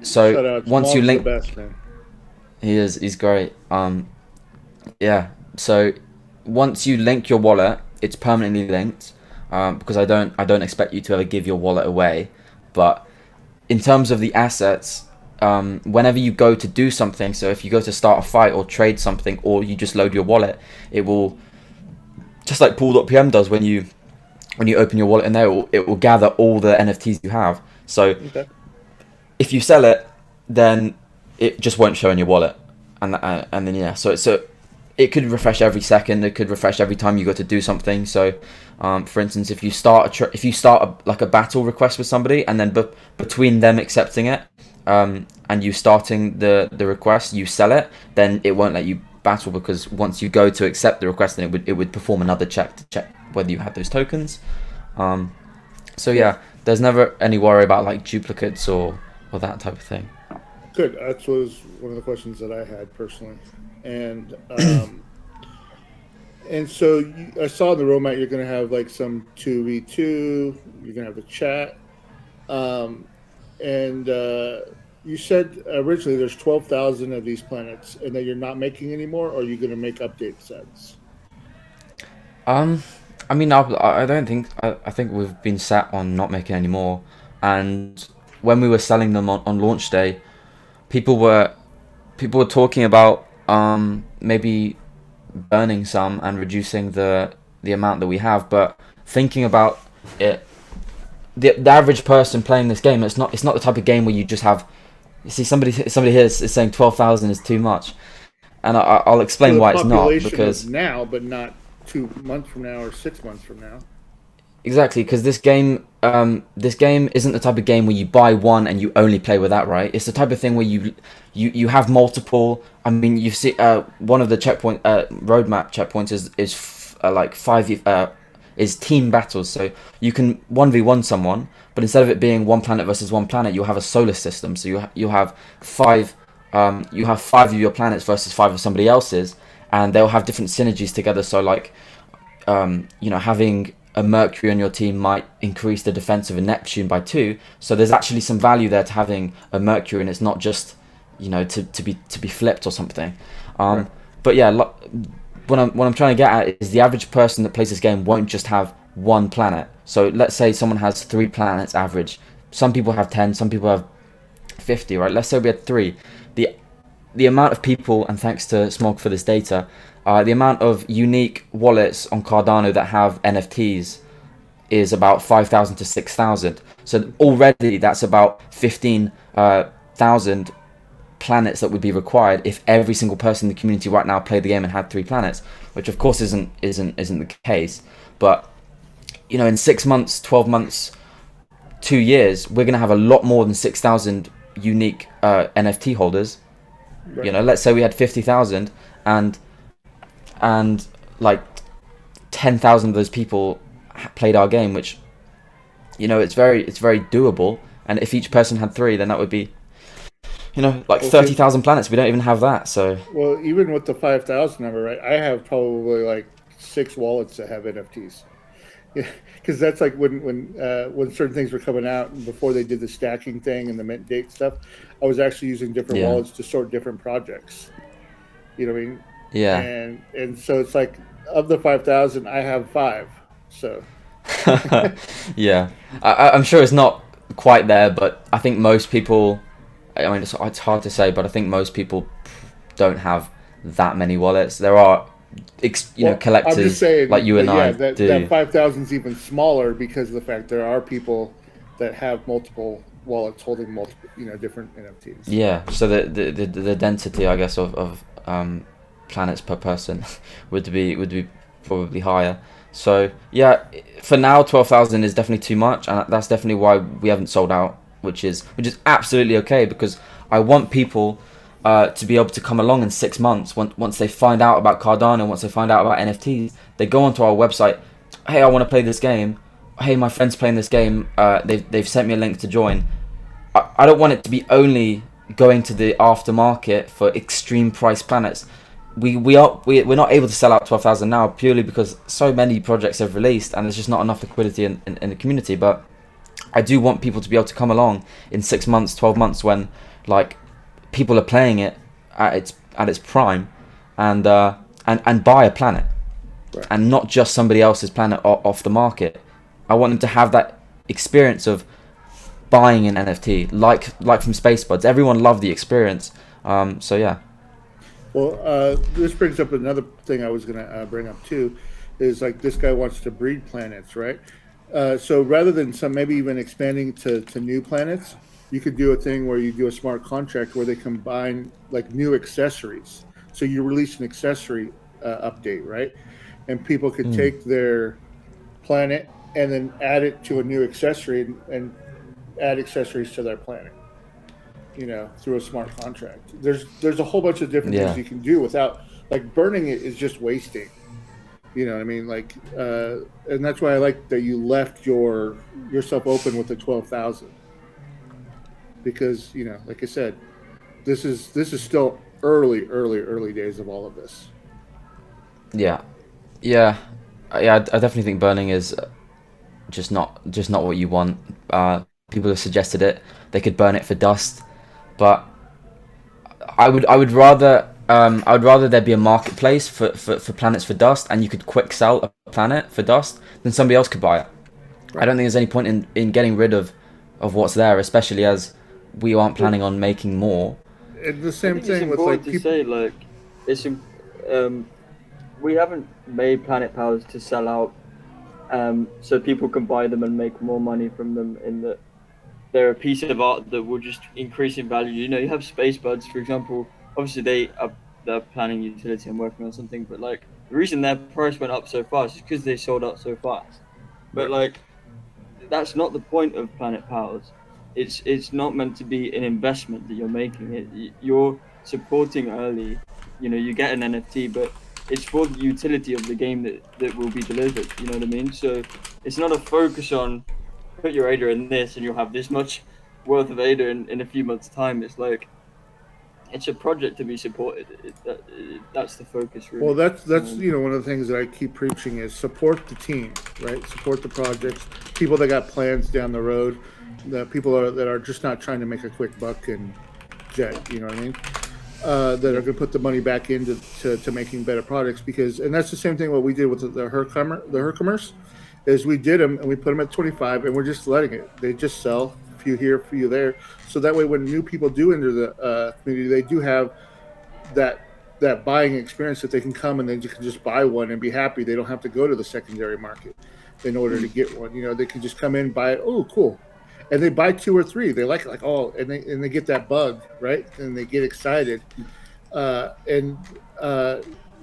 So once you link, the best, man. he's great. Yeah. So once you link your wallet, it's permanently linked, because I don't expect you to ever give your wallet away. But in terms of the assets, whenever you go to do something, so if you go to start a fight or trade something, or you just load your wallet, it will, just like pool.pm does, when you open your wallet in there, it will gather all the NFTs you have. So if you sell it, then it just won't show in your wallet, and then yeah, so it could refresh every second. It could refresh every time you go to do something. So, for instance, if you start a battle request with somebody, and then between them accepting it, and you starting the request, you sell it, then it won't let you battle, because once you go to accept the request, then it would perform another check to check whether you had those tokens. So yeah, there's never any worry about like duplicates or that type of thing. Good. That was one of the questions that I had personally, and and so I saw in the roadmap you're going to have like some 2v2. You're going to have the chat, and you said originally there's 12,000 of these planets, and that you're not making anymore, or are you going to make update sets? I mean, I don't think, I think we've been set on not making any more. And when we were selling them on launch day, people were talking about maybe burning some and reducing the amount that we have. But thinking about it, the average person playing this game, it's not the type of game where you just have, you see somebody here is saying 12,000 is too much, and I'll explain why it's not, because now, but not 2 months from now or 6 months from now. Exactly, because this game isn't the type of game where you buy one and you only play with that, right? It's the type of thing where you have multiple. I mean, you see, one of the roadmap checkpoints is team battles. So you can 1v1 someone, but instead of it being one planet versus one planet, you'll have a solar system. So you have five of your planets versus 5 of somebody else's, and they'll have different synergies together. So like, having a Mercury on your team might increase the defense of a Neptune by 2. So there's actually some value there to having a Mercury, and it's not just to be flipped or something. Right. But yeah, what I'm trying to get at is the average person that plays this game won't just have one planet. So let's say someone has 3 planets average. Some people have 10, some people have 50, right? Let's say we had 3. the amount of people, and thanks to Smog for this data, the amount of unique wallets on Cardano that have NFTs is about 5,000 to 6,000. So already that's about 15,000 planets that would be required if every single person in the community right now played the game and had 3 planets, which of course isn't the case. But you know, in 6 months, 12 months, 2 years, we're gonna have a lot more than 6,000 unique NFT holders. Right. You know, let's say we had 50,000 and like 10,000 of those people played our game, which, you know, it's very doable. And if each person had 3, then that would be, you know, like 30,000 planets. We don't even have that. So well, even with the 5,000 number, right? I have probably like 6 wallets that have NFTs. Yeah, because that's like when certain things were coming out and before they did the stacking thing and the mint date stuff, I was actually using different wallets to sort different projects. You know what I mean? yeah. And so it's like of the 5,000, I have 5. So Yeah, I'm sure it's not quite there, but I think most people, I mean, it's hard to say, but I think most people don't have that many wallets. There are, collectors I'm just saying, like you and I that, do. that 5,000 is even smaller because of the fact there are people that have multiple wallets holding multiple, different NFTs. Yeah, so the density, I guess, of planets per person would be probably higher. So yeah, for now 12,000 is definitely too much, and that's definitely why we haven't sold out, which is absolutely okay, because I want people to be able to come along in 6 months once they find out about Cardano, once they find out about NFTs, they go onto our website. Hey, I want to play this game. Hey, my friend's playing this game. They've sent me a link to join. I don't want it to be only going to the aftermarket for extreme price planets. We're not able to sell out 12,000 now purely because so many projects have released and there's just not enough liquidity in the community. But I do want people to be able to come along in 6 months, 12 months when like people are playing it at its prime, and buy a planet, right, and not just somebody else's planet off the market. I want them to have that experience of buying an NFT, like from Spacebuds. Everyone loved the experience. So yeah. Well, this brings up another thing I was going to bring up too, is like this guy wants to breed planets, right? So rather than maybe even expanding to new planets, you could do a thing where you do a smart contract where they combine like new accessories. So you release an accessory update, right? And people could take their planet and then add it to a new accessory and add accessories to their planet. Through a smart contract. There's a whole bunch of different things you can do without, like, burning it is just wasting. You know what I mean? Like, and that's why I like that you left yourself open with the 12,000, because like I said, this is still early days of all of this. Yeah. I definitely think burning is just not what you want. People have suggested it. They could burn it for dust. But I would rather there be a marketplace for planets for dust, and you could quick sell a planet for dust, than somebody else could buy it. Right. I don't think there's any point in getting rid of what's there, especially as we aren't planning on making more. And the same thing with like people. Say, like, it's we haven't made PlanetPalz to sell out, so people can buy them and make more money from them. In that they're a piece of art that will just increase in value. You have Spacebuds, for example. Obviously, they're planning utility and working on something, but like the reason their price went up so fast is because they sold out so fast. But like, that's not the point of PlanetPalz. It's not meant to be an investment that you're making. You're supporting early. You get an NFT, but it's for the utility of the game that will be delivered. You know what I mean? So it's not a focus on put your ADA in this and you'll have this much worth of ADA in a few months' time. It's like, it's a project to be supported. That's the focus, really. Well, that's one of the things that I keep preaching is support the team, right? Support the projects, people that got plans down the road, the people that are just not trying to make a quick buck and jet, you know what I mean? That are going to put the money back into making better products, and that's the same thing what we did with the Hercommerce. Is we did them and we put them at 25 and we're just letting it. They just sell a few here, a few there. So that way when new people do enter the community, they do have that buying experience that they can come and they can just buy one and be happy. They don't have to go to the secondary market in order to get one. They can just come in, buy it. Oh, cool. And they buy 2 or 3. They like and they get that bug, right? And they get excited.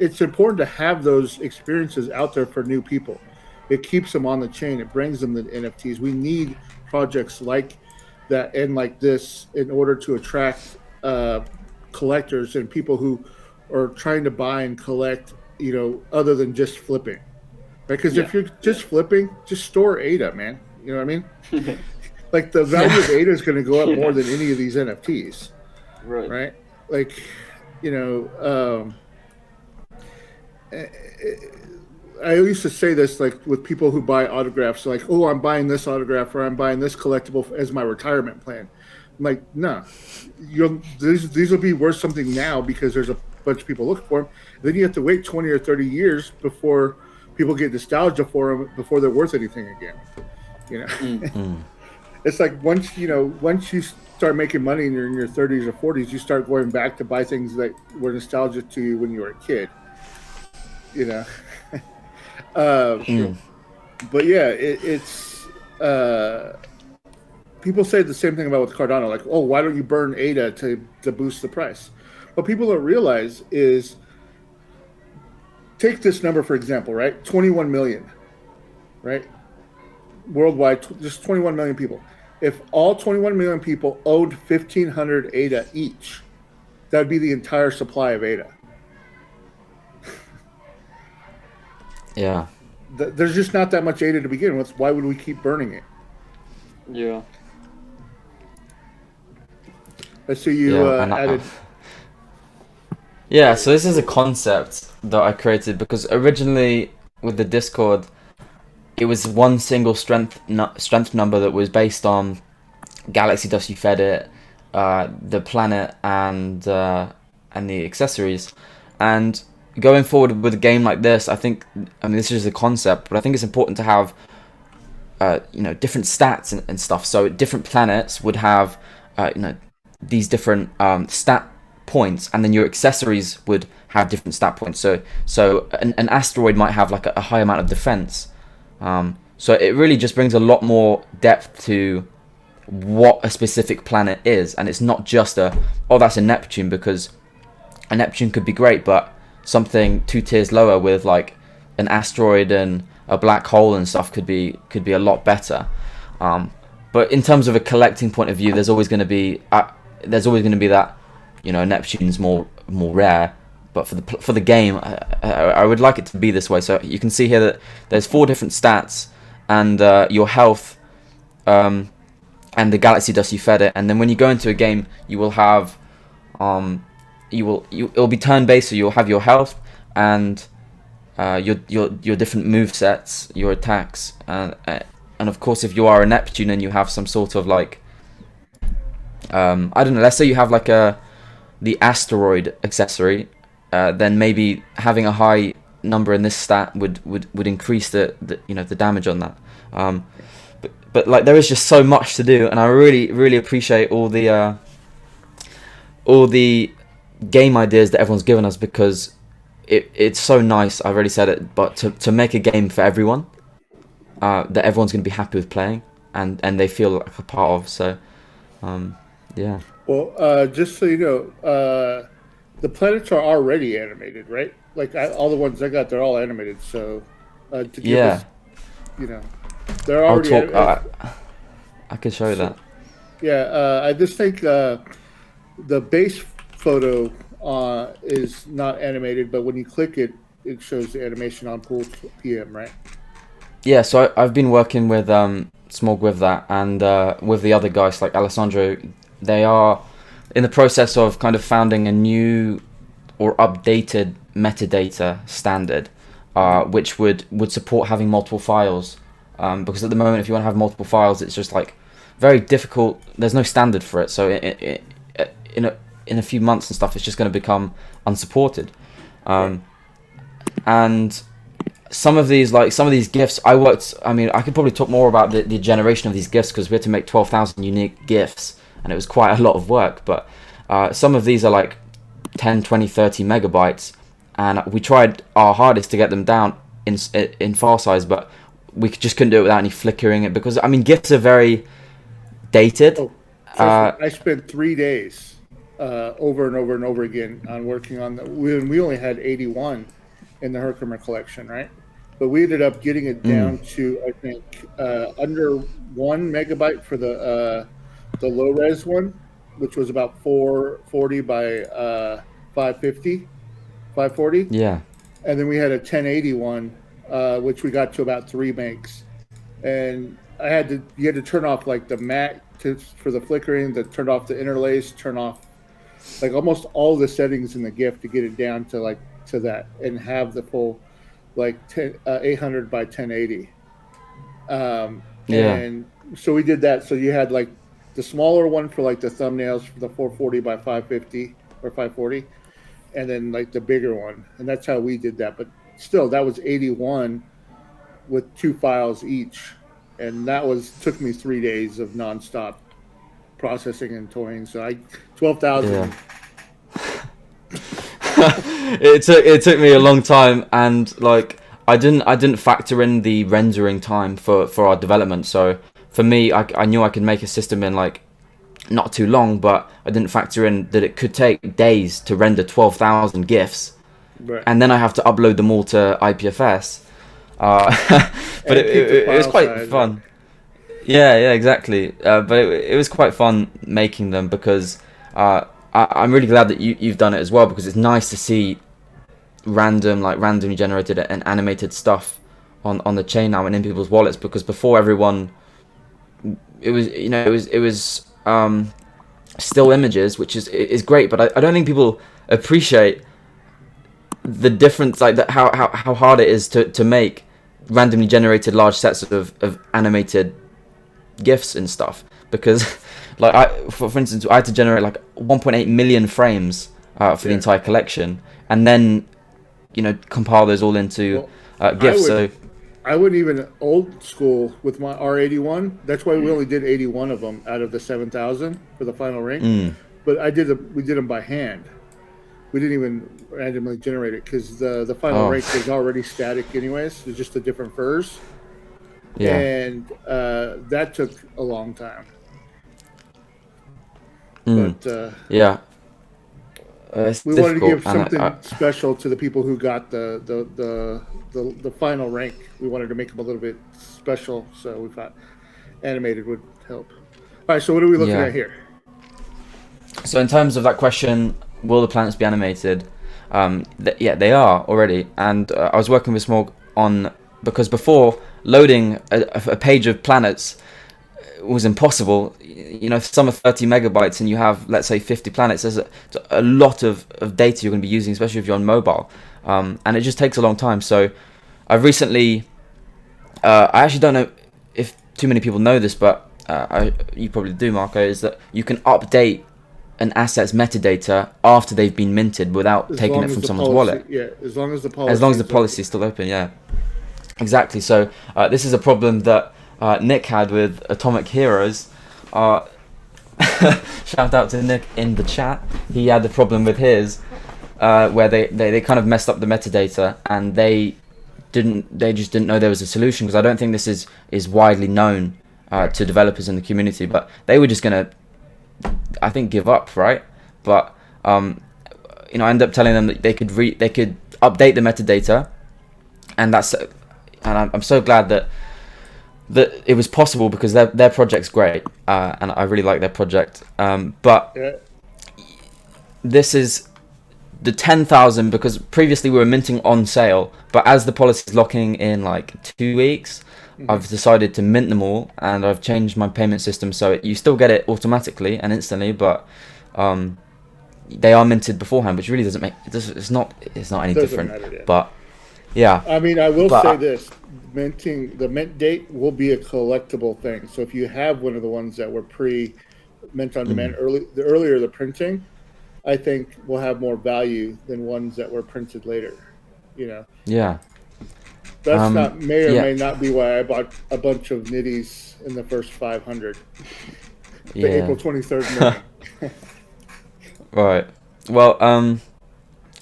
It's important to have those experiences out there for new people. It keeps them on the chain. It brings them the NFTs. We need projects like that and like this in order to attract collectors and people who are trying to buy and collect, other than just flipping. Right? Because if you're just flipping, just store ADA, man. You know what I mean? Like the value of ADA is going to go up more than any of these NFTs. Right? Like, I used to say this like with people who buy autographs, like, oh, I'm buying this autograph or I'm buying this collectible as my retirement plan. I'm like, no, these will be worth something now because there's a bunch of people looking for them. Then you have to wait 20 or 30 years before people get nostalgia for them before they're worth anything again. It's like once you start making money and you're in your 30s or 40s, you start going back to buy things that were nostalgic to you when you were a kid. But yeah, it's people say the same thing about with Cardano, like, oh, why don't you burn ADA to boost the price? What people don't realize is, take this number for example, right? 21 million, right? Worldwide, just 21 million people. If all 21 million people owned 1,500 ADA each, that would be the entire supply of ADA. Yeah. There's just not that much ADA to begin with. Why would we keep burning it? Yeah. I see you added. Yeah, so this is a concept that I created because originally with the Discord, it was one single strength number that was based on Galaxy Dust. You fed it, the planet, and the accessories. And going forward with a game like this, I mean, this is a concept, but I think it's important to have, different stats and stuff. So different planets would have, these different stat points, and then your accessories would have different stat points. So an asteroid might have like a high amount of defense. So it really just brings a lot more depth to what a specific planet is, and it's not just that's a Neptune, because a Neptune could be great, but something 2 tiers lower with like an asteroid and a black hole and stuff could be a lot better. But in terms of a collecting point of view, there's always going to be that, Neptune's more rare. But for the game, I would like it to be this way. So you can see here that there's 4 different stats, and your health, and the Galaxy Dust you fed it. And then when you go into a game, you will have, it'll be turn based. So you'll have your health and your different move sets, your attacks, and of course if you are a Neptune and you have some sort of like, I don't know. Let's say you have like the asteroid accessory. Then maybe having a high number in this stat would increase the damage on that. But like there is just so much to do, and I really appreciate all the game ideas that everyone's given us, because it's so nice. I've already said it, but to make a game for everyone, that everyone's going to be happy with playing and they feel like a part of. So yeah. Well, just so you know, the planets are already animated, right? Like all the ones I got, they're all animated. So to give us, they're already. I can show you that. Yeah, I just think the base photo is not animated, but when you click it, it shows the animation on Pool PM, right? Yeah, so I've been working with Smog with that, and with the other guys like Alessandro. They are in the process of kind of founding a new or updated metadata standard, which would support having multiple files. Because at the moment, if you want to have multiple files, it's just like very difficult. There's no standard for it. So in a few months and stuff, it's just going to become unsupported. And some of these GIFs, I could probably talk more about the generation of these GIFs, because we had to make 12,000 unique GIFs, and it was quite a lot of work. But some of these are like 10, 20, 30 megabytes, and we tried our hardest to get them down in file size, but we just couldn't do it without any flickering it, because I mean GIFs are very dated. Oh, trust me, I spent 3 days over and over and over again on working on we only had 81 in the Herkimer collection, right? But we ended up getting it down to, I think, under 1 megabyte for the low res one, which was about 440 by 540. Yeah. And then we had a 1081, which we got to about 3 megs. And you had to turn off like the matte for the flickering, turn off the interlace, turn off like almost all the settings in the GIF to get it down to that, and have the full 800 by 1080. And so we did that. So you had like the smaller one for like the thumbnails for the 440 by 550 or 540, and then like the bigger one, and that's how we did that. But still, that was 81 with 2 files each, and that took me 3 days of nonstop processing and toying. So 12,000. Yeah. it took me a long time, and like I didn't factor in the rendering time for our development. So for me, I knew I could make a system in like not too long, but I didn't factor in that it could take days to render 12,000 GIFs, Right. and then I have to upload them all to IPFS. But it was quite fun. Right? Yeah, exactly. But it was quite fun making them, because I'm really glad that you've done it as well, because it's nice to see randomly generated and animated stuff on the chain now and in people's wallets, because before everyone, it was still images, which is great, but I don't think people appreciate the difference, like that, how hard it is to make randomly generated large sets of animated GIFs and stuff, because like for instance, I had to generate like 1.8 million frames for the entire collection, and then compile those all into GIFs. I went even old school with my R81. That's why we only did 81 of them out of the 7,000 for the final ring. But we did them by hand. We didn't even randomly generate it, because the final rank was already static anyways. It's just the different furs. Yeah. And that took a long time. But yeah. We wanted to give something special to the people who got the final rank. We wanted to make them a little bit special, so we thought animated would help. All right, so what are we looking at here? So in terms of that question, will the planets be animated? They are already, and I was working with Smog on, because before loading a page of planets was impossible. Some are 30 megabytes and you have, let's say, 50 planets. There's a lot of data you're going to be using, especially if you're on mobile, and it just takes a long time. So I've recently, I actually don't know if too many people know this, but you probably do, Marco, is that you can update an asset's metadata after they've been minted without taking it from someone's wallet. Yeah, as long as the policy is still open. Yeah, exactly. So this is a problem that Nick had with Atomic Heroes. Shout out to Nick in the chat. He had the problem with his, where they kind of messed up the metadata, and they just didn't know there was a solution, because I don't think this is widely known to developers in the community. But they were just gonna, I think, give up, right? But I ended up telling them that they could update the metadata, and I'm so glad that it was possible, because their project's great, and I really like their project. But this is the 10,000, because previously we were minting on sale, but as the policy is locking in like 2 weeks, I've decided to mint them all, and I've changed my payment system so you still get it automatically and instantly, but they are minted beforehand, which really doesn't make it's not any different. Matter, but yeah, I mean, I will say this: the mint date will be a collectible thing. So if you have one of the ones that were mint on demand, the earlier the printing, I think will have more value than ones that were printed later. Yeah. That's may not be why I bought a bunch of nitties in the first 500. The April 23rd morning. Right. Well,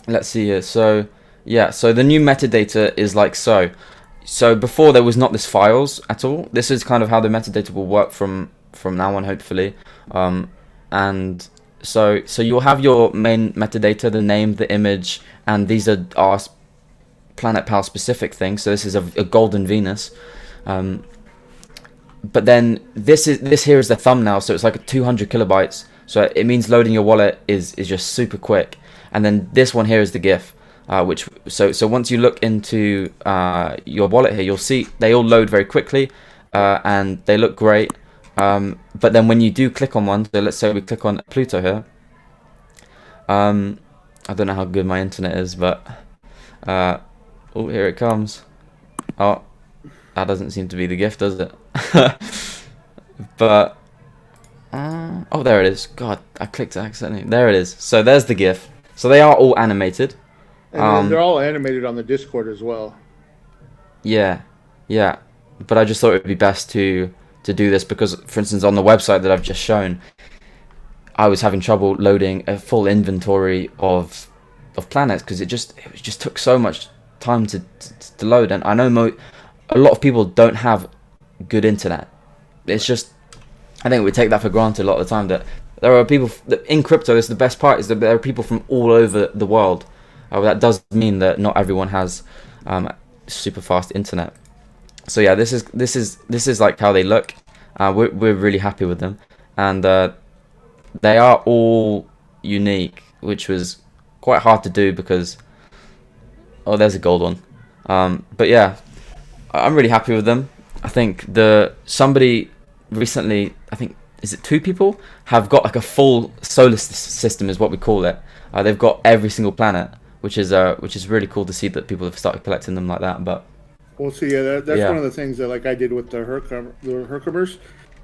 let's see here. So yeah, so the new metadata is like so. So before there was not this files at all. This is kind of how the metadata will work from now on, hopefully. And so you'll have your main metadata, the name, the image, and these are our PlanetPalz specific things. So this is a golden Venus. But then this here is the thumbnail, so it's like 200 kilobytes. So it means loading your wallet is just super quick. And then this one here is the GIF, which so once you look into your wallet here, you'll see they all load very quickly, and they look great. But then when you do click on one, so let's say we click on Pluto here. I don't know how good my internet is, but oh, here it comes. Oh, that doesn't seem to be the GIF, does it? But oh, there it is. God, I clicked accidentally. There it is. So there's the GIF. So they are all animated. And they're all animated on the Discord as well. Yeah, yeah. But I just thought it would be best to do this because, for instance, on the website that I've just shown, I was having trouble loading a full inventory of planets because it just took so much time to load. And I know a lot of people don't have good internet. It's just, I think we take that for granted a lot of the time, that there are people that in crypto, is the best part, is that there are people from all over the world. That does mean that not everyone has super fast internet. So yeah, this is like how they look. We're really happy with them, and they are all unique, which was quite hard to do because there's a gold one. But yeah, I'm really happy with them. I think somebody recently, I think, is it 2 people, have got like a full solar system, is what we call it. They've got every single planet, which is really cool to see that people have started collecting them like that. But well, so yeah, that's one of the things that like I did with the Hercomers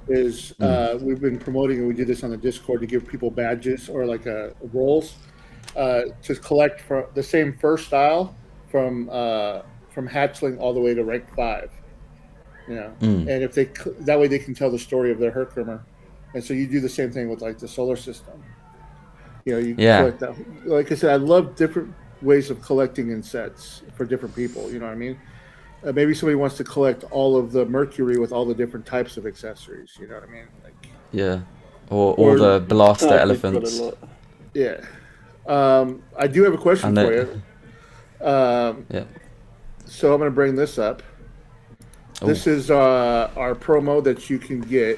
is we've been promoting, and we do this on the Discord to give people badges or like roles to collect for the same first style from hatchling all the way to rank 5. You know, and if that way they can tell the story of their Hercomer, and so you do the same thing with like the solar system. You know, you collect that. Like I said, I love different ways of collecting in sets for different people. You know what I mean? Maybe somebody wants to collect all of the Mercury with all the different types of accessories. You know what I mean? Like, yeah, or the blaster elephants. Yeah. I do have a question for you. Yeah. So I'm going to bring this up. Ooh. This is our promo that you can get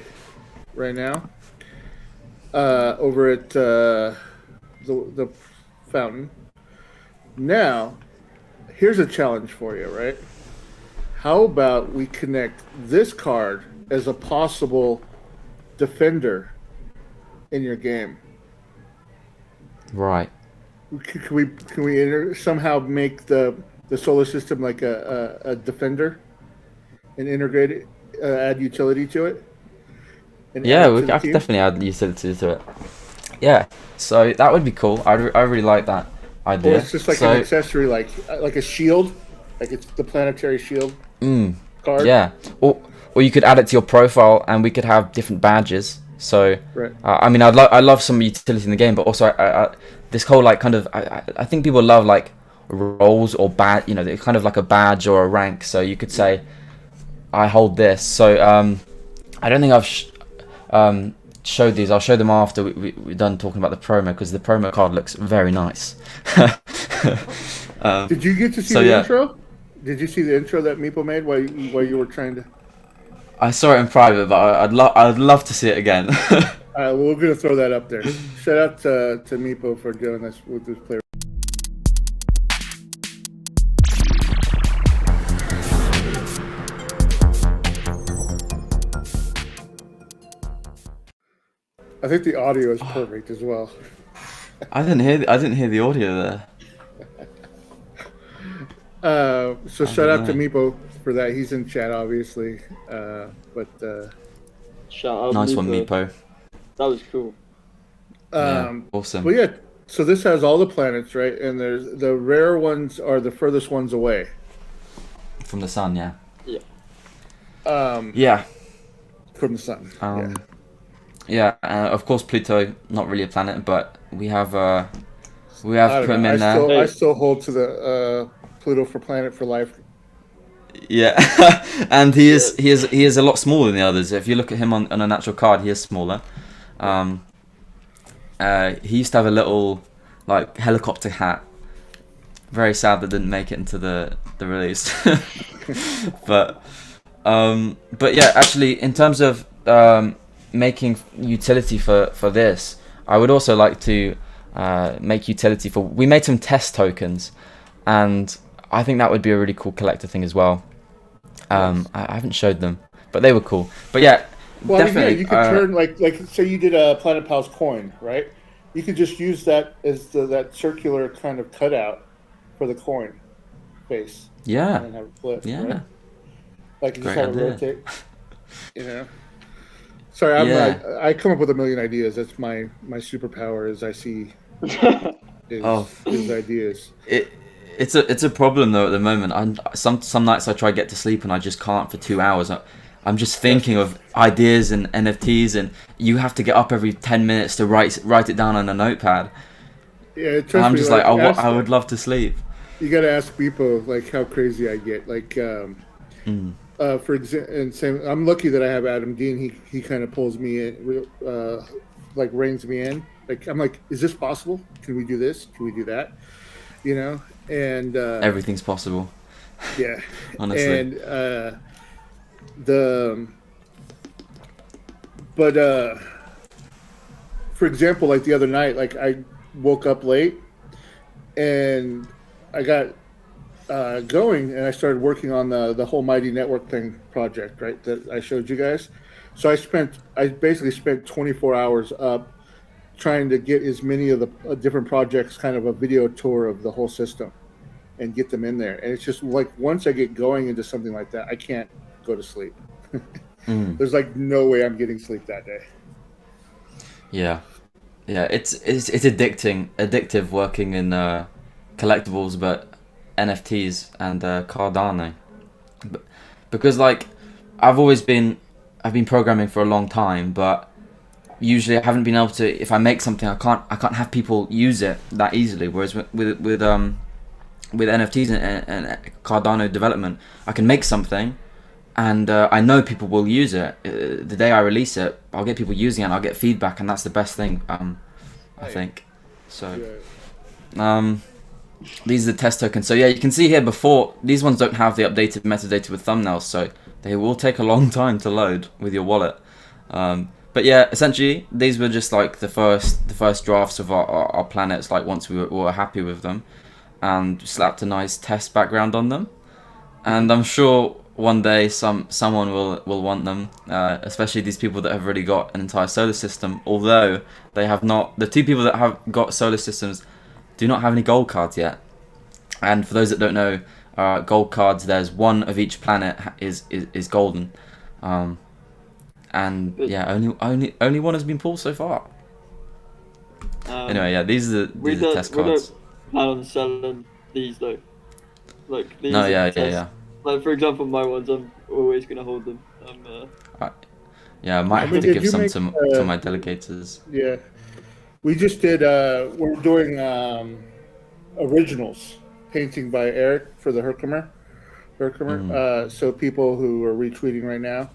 right now over at the fountain. Now, here's a challenge for you, right? How about we connect this card as a possible defender in your game? Right. Can we somehow make the solar system like a defender and integrate it, add utility to it? Yeah, I could definitely add utility to it. Yeah, so that would be cool. I really like that idea. Or it's just like an accessory, like a shield, like it's the planetary shield card. Yeah, or you could add it to your profile, and we could have different badges. So, right. I mean, I love some utility in the game, but also I this whole like kind of I think people love like roles or badge. You know, they're kind of like a badge or a rank. So you could say, I hold this. So I don't think I've showed these. I'll show them after we're done talking about the promo, because the promo card looks very nice. Did you get to see the intro? Did you see the intro that Meepo made while you were trying to? I saw it in private, but I'd love to see it again. Well, we're gonna throw that up there. Shout out to Meepo for doing this with this player. I think the audio is perfect as well. I didn't hear the audio there. So shout out to Meepo for that. He's in chat, obviously. Shout out. Nice one, Meepo. That was cool. Awesome. Well, yeah. So this has all the planets, right? And there's the rare ones are the furthest ones away from the sun. Yeah. Yeah. Yeah. From the sun. Yeah. Of course, Pluto, not really a planet, but we have We have I put don't him know. in there. I still hold to the Pluto for Planet for Life. Yeah, and he is a lot smaller than the others. If you look at him on a natural card, he is smaller. He used to have a little like helicopter hat. Very sad that didn't make it into the release. but yeah, actually, in terms of making utility for this, I would also like to make utility for. We made some test tokens, and I think that would be a really cool collector thing as well. I haven't showed them, but they were cool. But yeah, Well, definitely. I mean, yeah, you could turn like say you did a PlanetPalz coin, right? You could just use that as that circular kind of cutout for the coin face. Yeah. And then have it flip, Yeah. right? Like you just Great have it idea. rotate. You know. Sorry, I come up with a million ideas. That's my superpower. Is I see his ideas. It's a problem though at the moment. Some nights I try to get to sleep and I just can't for 2 hours. I'm just thinking of ideas and NFTs, and you have to get up every 10 minutes to write it down on a notepad. Yeah, And I'm just like, I would love to sleep. You got to ask people like how crazy I get. Like, for example, and same. I'm lucky that I have Adam Dean. He kind of pulls me in, like reins me in. Like I'm like, is this possible? Can we do this? Can we do that? You know, and Everything's possible. Yeah, honestly. And for example, like the other night, like I woke up late and I got going and I started working on the whole Mighty Network thing project, right, that I showed you guys. So I basically spent 24 hours up trying to get as many of the different projects, kind of a video tour of the whole system and get them in there. And it's just like, once I get going into something like that, I can't go to sleep. There's like no way I'm getting sleep that day. Yeah, it's addictive working in collectibles, but NFTs and Cardano, because like I've been programming for a long time, but usually I haven't been able to. If I make something, I can't have people use it that easily. Whereas with NFTs and Cardano development, I can make something. And I know people will use it. The day I release it, I'll get people using it and I'll get feedback, and that's the best thing, I think. So, these are the test tokens. So yeah, you can see here before, these ones don't have the updated metadata with thumbnails, so they will take a long time to load with your wallet. But yeah, essentially, these were just like the first drafts of our planets, like once we were happy with them, and slapped a nice test background on them. And I'm sure one day someone will want them, especially these people that have already got an entire solar system, although they have not. The two people that have got solar systems do not have any gold cards yet. And for those that don't know, gold cards, there's one of each planet is golden, and yeah, only one has been pulled so far. Anyway, yeah, these are the test cards. We don't plan on selling these though. Like these. No, yeah. Like for example, my ones, I'm always gonna hold them. Yeah, I might have to give some to my delegators. Yeah, we just did. We're doing originals painting by Eric for the Herkimer. So people who are retweeting right now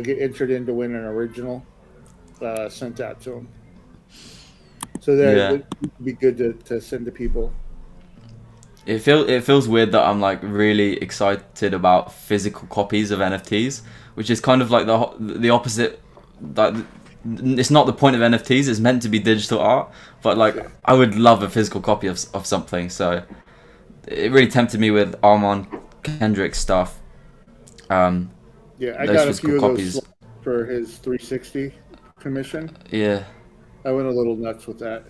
get entered in to win an original sent out to them. So that would be good to send to people. It feels weird that I'm like really excited about physical copies of NFTs, which is kind of like the opposite. Like, it's not the point of NFTs. It's meant to be digital art, but like I would love a physical copy of something. So it really tempted me with Armand Kendrick's stuff. Yeah, I got a few of those for his 360 commission. Yeah, I went a little nuts with that.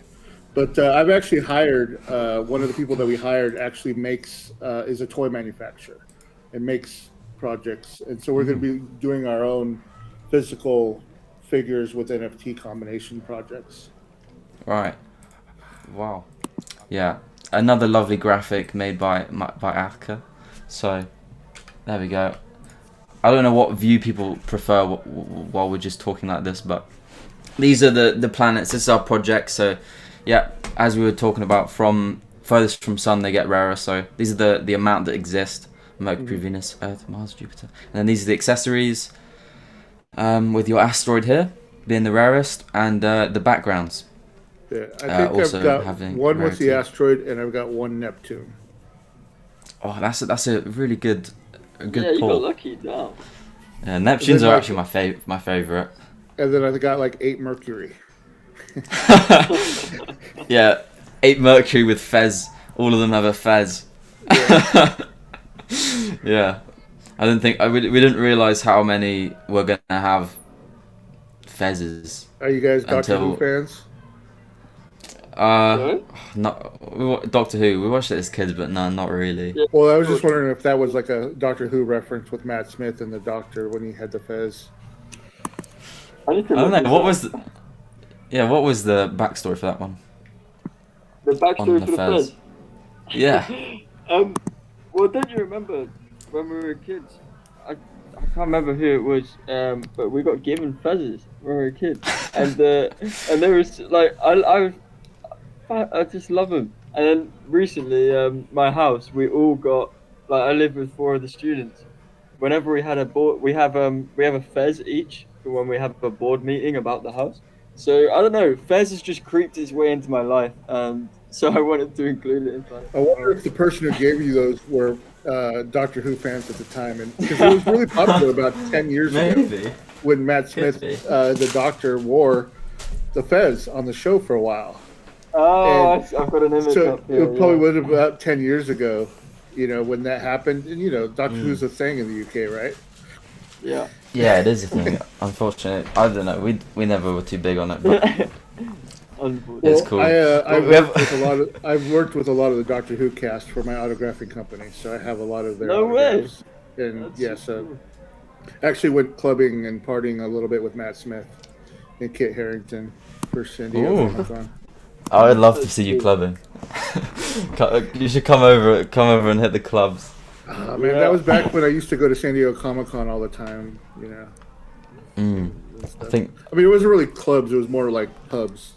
But I've actually hired one of the people that we hired actually is a toy manufacturer and makes projects. And so we're going to be doing our own physical figures with NFT combination projects. Right. Wow. Yeah. Another lovely graphic made by Athca. So there we go. I don't know what view people prefer while we're just talking like this, but these are the planets. This is our project. So yeah, as we were talking about, from furthest from sun they get rarer. So these are the amount that exist: Mercury, Venus, Earth, Mars, Jupiter, and then these are the accessories. With your asteroid here being the rarest, and the backgrounds. Yeah, I think also I've got having one with the rarity. asteroid, and I've got one Neptune. Oh, that's a really good Yeah, good you got pull. lucky, damn. Yeah, Neptunes then, are like- actually my favorite. And then I've got like 8 Mercury. Yeah, 8 Mercury with Fez. All of them have a Fez. Yeah, I didn't think we didn't realize how many we're gonna have Fezes. Are you guys Doctor Who Until- fans? Sorry? Not Doctor Who. We watched it as kids, but no, not really. Yeah. Well, I was just wondering if that was like a Doctor Who reference with Matt Smith and the Doctor when he had the fez. I need to I don't look know this up. what was the backstory for that one? The on backstory the for the Fez. Fez. Yeah. Well, don't you remember when we were kids? I can't remember who it was, but we got given fezzes when we were kids, and there was like I just love them. And then recently, my house, we all got like I live with 4 of the students. Whenever we had a board, we have a fez each for when we have a board meeting about the house. So I don't know, Fez has just creeped its way into my life, and so I wanted to include it in Planet. I wonder if the person who gave you those were Doctor Who fans at the time, and because it was really popular about 10 years ago when Matt Smith, Could be. the Doctor, wore the fez on the show for a while. Oh, And I've got an image So up here. it probably yeah. was about 10 years ago, when that happened. And, Doctor Who's a thing in the UK, right? Yeah. Yeah, it is a thing. Unfortunately, I don't know. We never were too big on it, but Unfortunately. It's cool. I've We have- worked with a lot of the Doctor Who cast for my autographing company, so I have a lot of their No way. autographs. And That's yeah, so so cool. actually went clubbing and partying a little bit with Matt Smith and Kit Harington for San Diego Ooh. Comic-Con. I would love to see you clubbing. You should come over and hit the clubs. Oh, man, Yeah. that was back when I used to go to San Diego Comic-Con all the time, Mm. and I stuff. think I mean, it wasn't really clubs; it was more like pubs.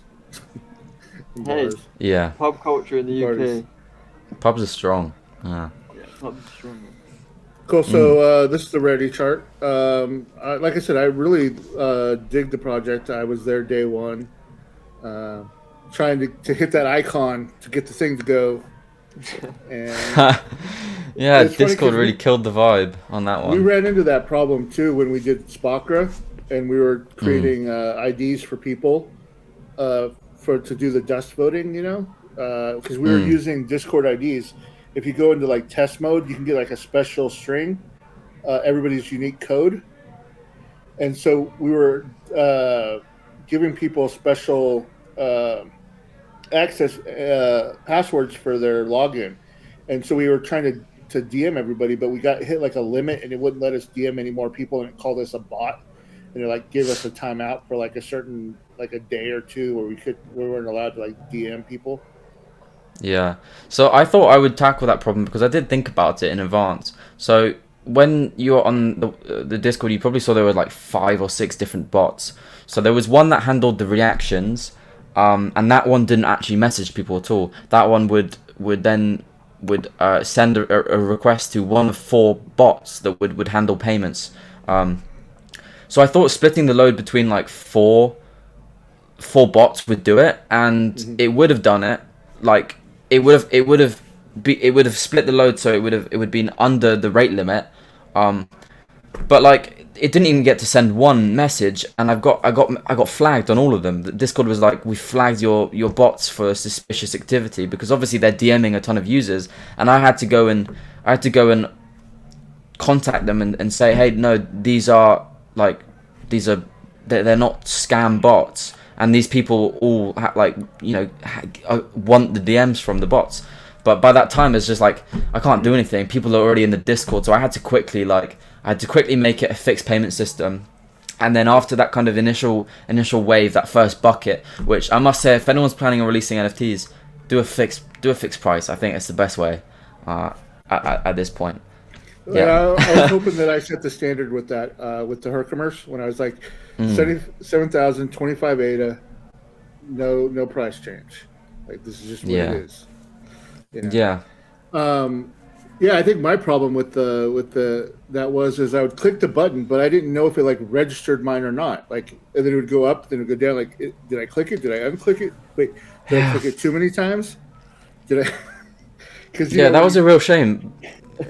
And Hey. bars. yeah, Pub culture in the Parties. UK. pubs are strong. Yeah. Yeah, pubs are strong. Cool. So this is the rarity chart. Like I said, I really dig the project. I was there day one, trying to hit that icon to get the thing to go. And Yeah, It's funny Discord 'cause really killed the vibe on that we one. ran into that problem too when we did Spokra, and we were creating IDs for people to do the dust voting. Because we were using Discord IDs. If you go into like test mode, you can get like a special string, everybody's unique code, and so we were giving people special access passwords for their login, and so we were trying to DM everybody, but we got hit like a limit, and it wouldn't let us DM any more people, and it called us a bot, and it like gave us a timeout for like a certain like a day or two where we weren't allowed to like DM people. Yeah. So I thought I would tackle that problem because I did think about it in advance. So when you were on the Discord, you probably saw there were like 5 or 6 different bots. So there was one that handled the reactions, and that one didn't actually message people at all. That one would send a request to one of 4 bots that would handle payments. So I thought splitting the load between like four bots would do it, and it would have done it. Like it would have split the load, so it would been under the rate limit. But like it didn't even get to send one message, and I got flagged on all of them. The Discord was like, we flagged your bots for suspicious activity, because obviously they're DMing a ton of users, and I had to go and contact them and say, hey, no, they're not scam bots, and these people all want the DMs from the bots. But by that time, it's just like I can't do anything. People are already in the Discord, so I had to quickly make it a fixed payment system. And then after that kind of initial wave, that first bucket, which I must say, if anyone's planning on releasing NFTs, do a fixed price. I think it's the best way at this point. Yeah, I was hoping that I set the standard with that with the Herkimer's when I was like 77,025 ADA, no price change. Like this is just what Yeah. it is. You know? Yeah. Yeah, I think my problem with that was I would click the button, but I didn't know if it like registered mine or not. Like, and then it would go up, then it would go down. Like, did I click it? Did I unclick it? Wait, did I click it too many times? Did I? Because Yeah, that was a real shame.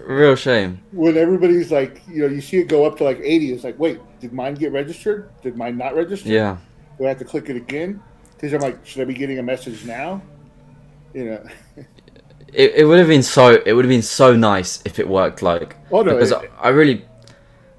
Real shame. when everybody's like, you see it go up to like 80. It's like, wait, did mine get registered? Did mine not register? Yeah. Do I have to click it again? Because I'm like, should I be getting a message now? You know. It would have been so nice if it worked like Oh no! because I really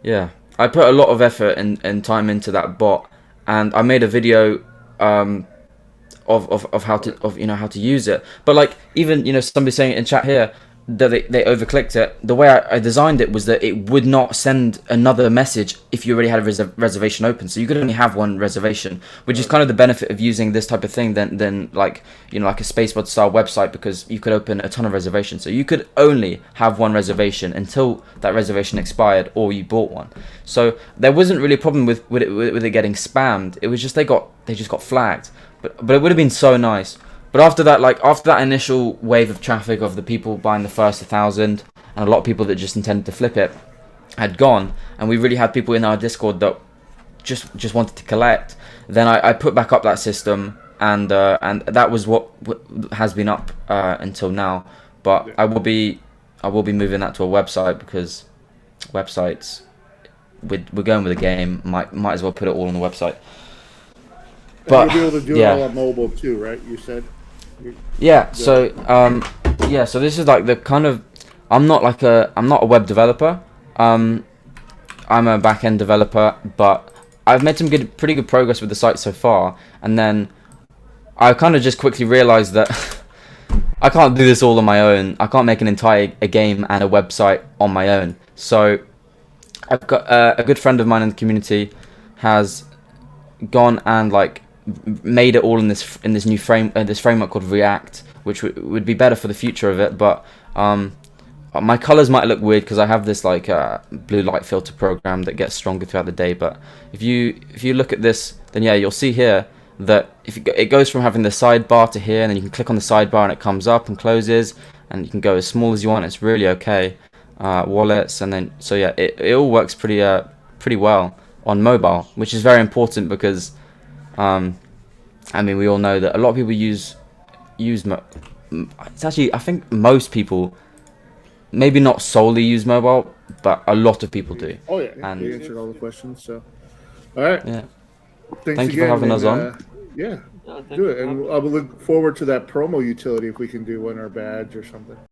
I put a lot of effort and time into that bot, and I made a video of how to use it. But like, even somebody saying in chat here that they overclicked it. The way I designed it was that it would not send another message if you already had a reservation open, so you could only have one reservation, which is kind of the benefit of using this type of thing than like like a Spacebot style website, because you could open a ton of reservations, so you could only have one reservation until that reservation expired or you bought one. So there wasn't really a problem with it getting spammed. It was just they just got flagged. But it would have been so nice. But after that initial wave of traffic of the people buying the first 1,000, and a lot of people that just intended to flip it had gone, and we really had people in our Discord that just wanted to collect, then I put back up that system, and that was what has been up until now. But I will be moving that to a website, because websites, we're going with the game. Might as well put it all on the website. But you'll be able to do it all on mobile too, right? You said. Yeah. So so this is like the kind of, I'm not a web developer. I'm a back-end developer, but I've made some pretty good progress with the site so far. And then I kind of just quickly realized that I can't do this all on my own. I can't make an entire game and a website on my own. So I've got a good friend of mine in the community has gone and like made it all in this new framework called React, which would be better for the future of it. But my colors might look weird because I have this like blue light filter program that gets stronger throughout the day. But if you look at this, then yeah, you'll see here that it goes from having the sidebar to here, and then you can click on the sidebar and it comes up and closes, and you can go as small as you want. It's really okay. Wallets, and then so yeah, it all works pretty well on mobile, which is very important because I mean, we all know that a lot of people use it's actually, I think most people, maybe not solely use mobile, but a lot of people do. Oh yeah, And they answered all the questions. So, all right. yeah, Thanks thank you for again, having us on. Yeah, thank do you it, for and having I'll look forward to that promo utility if we can do one or badge or something.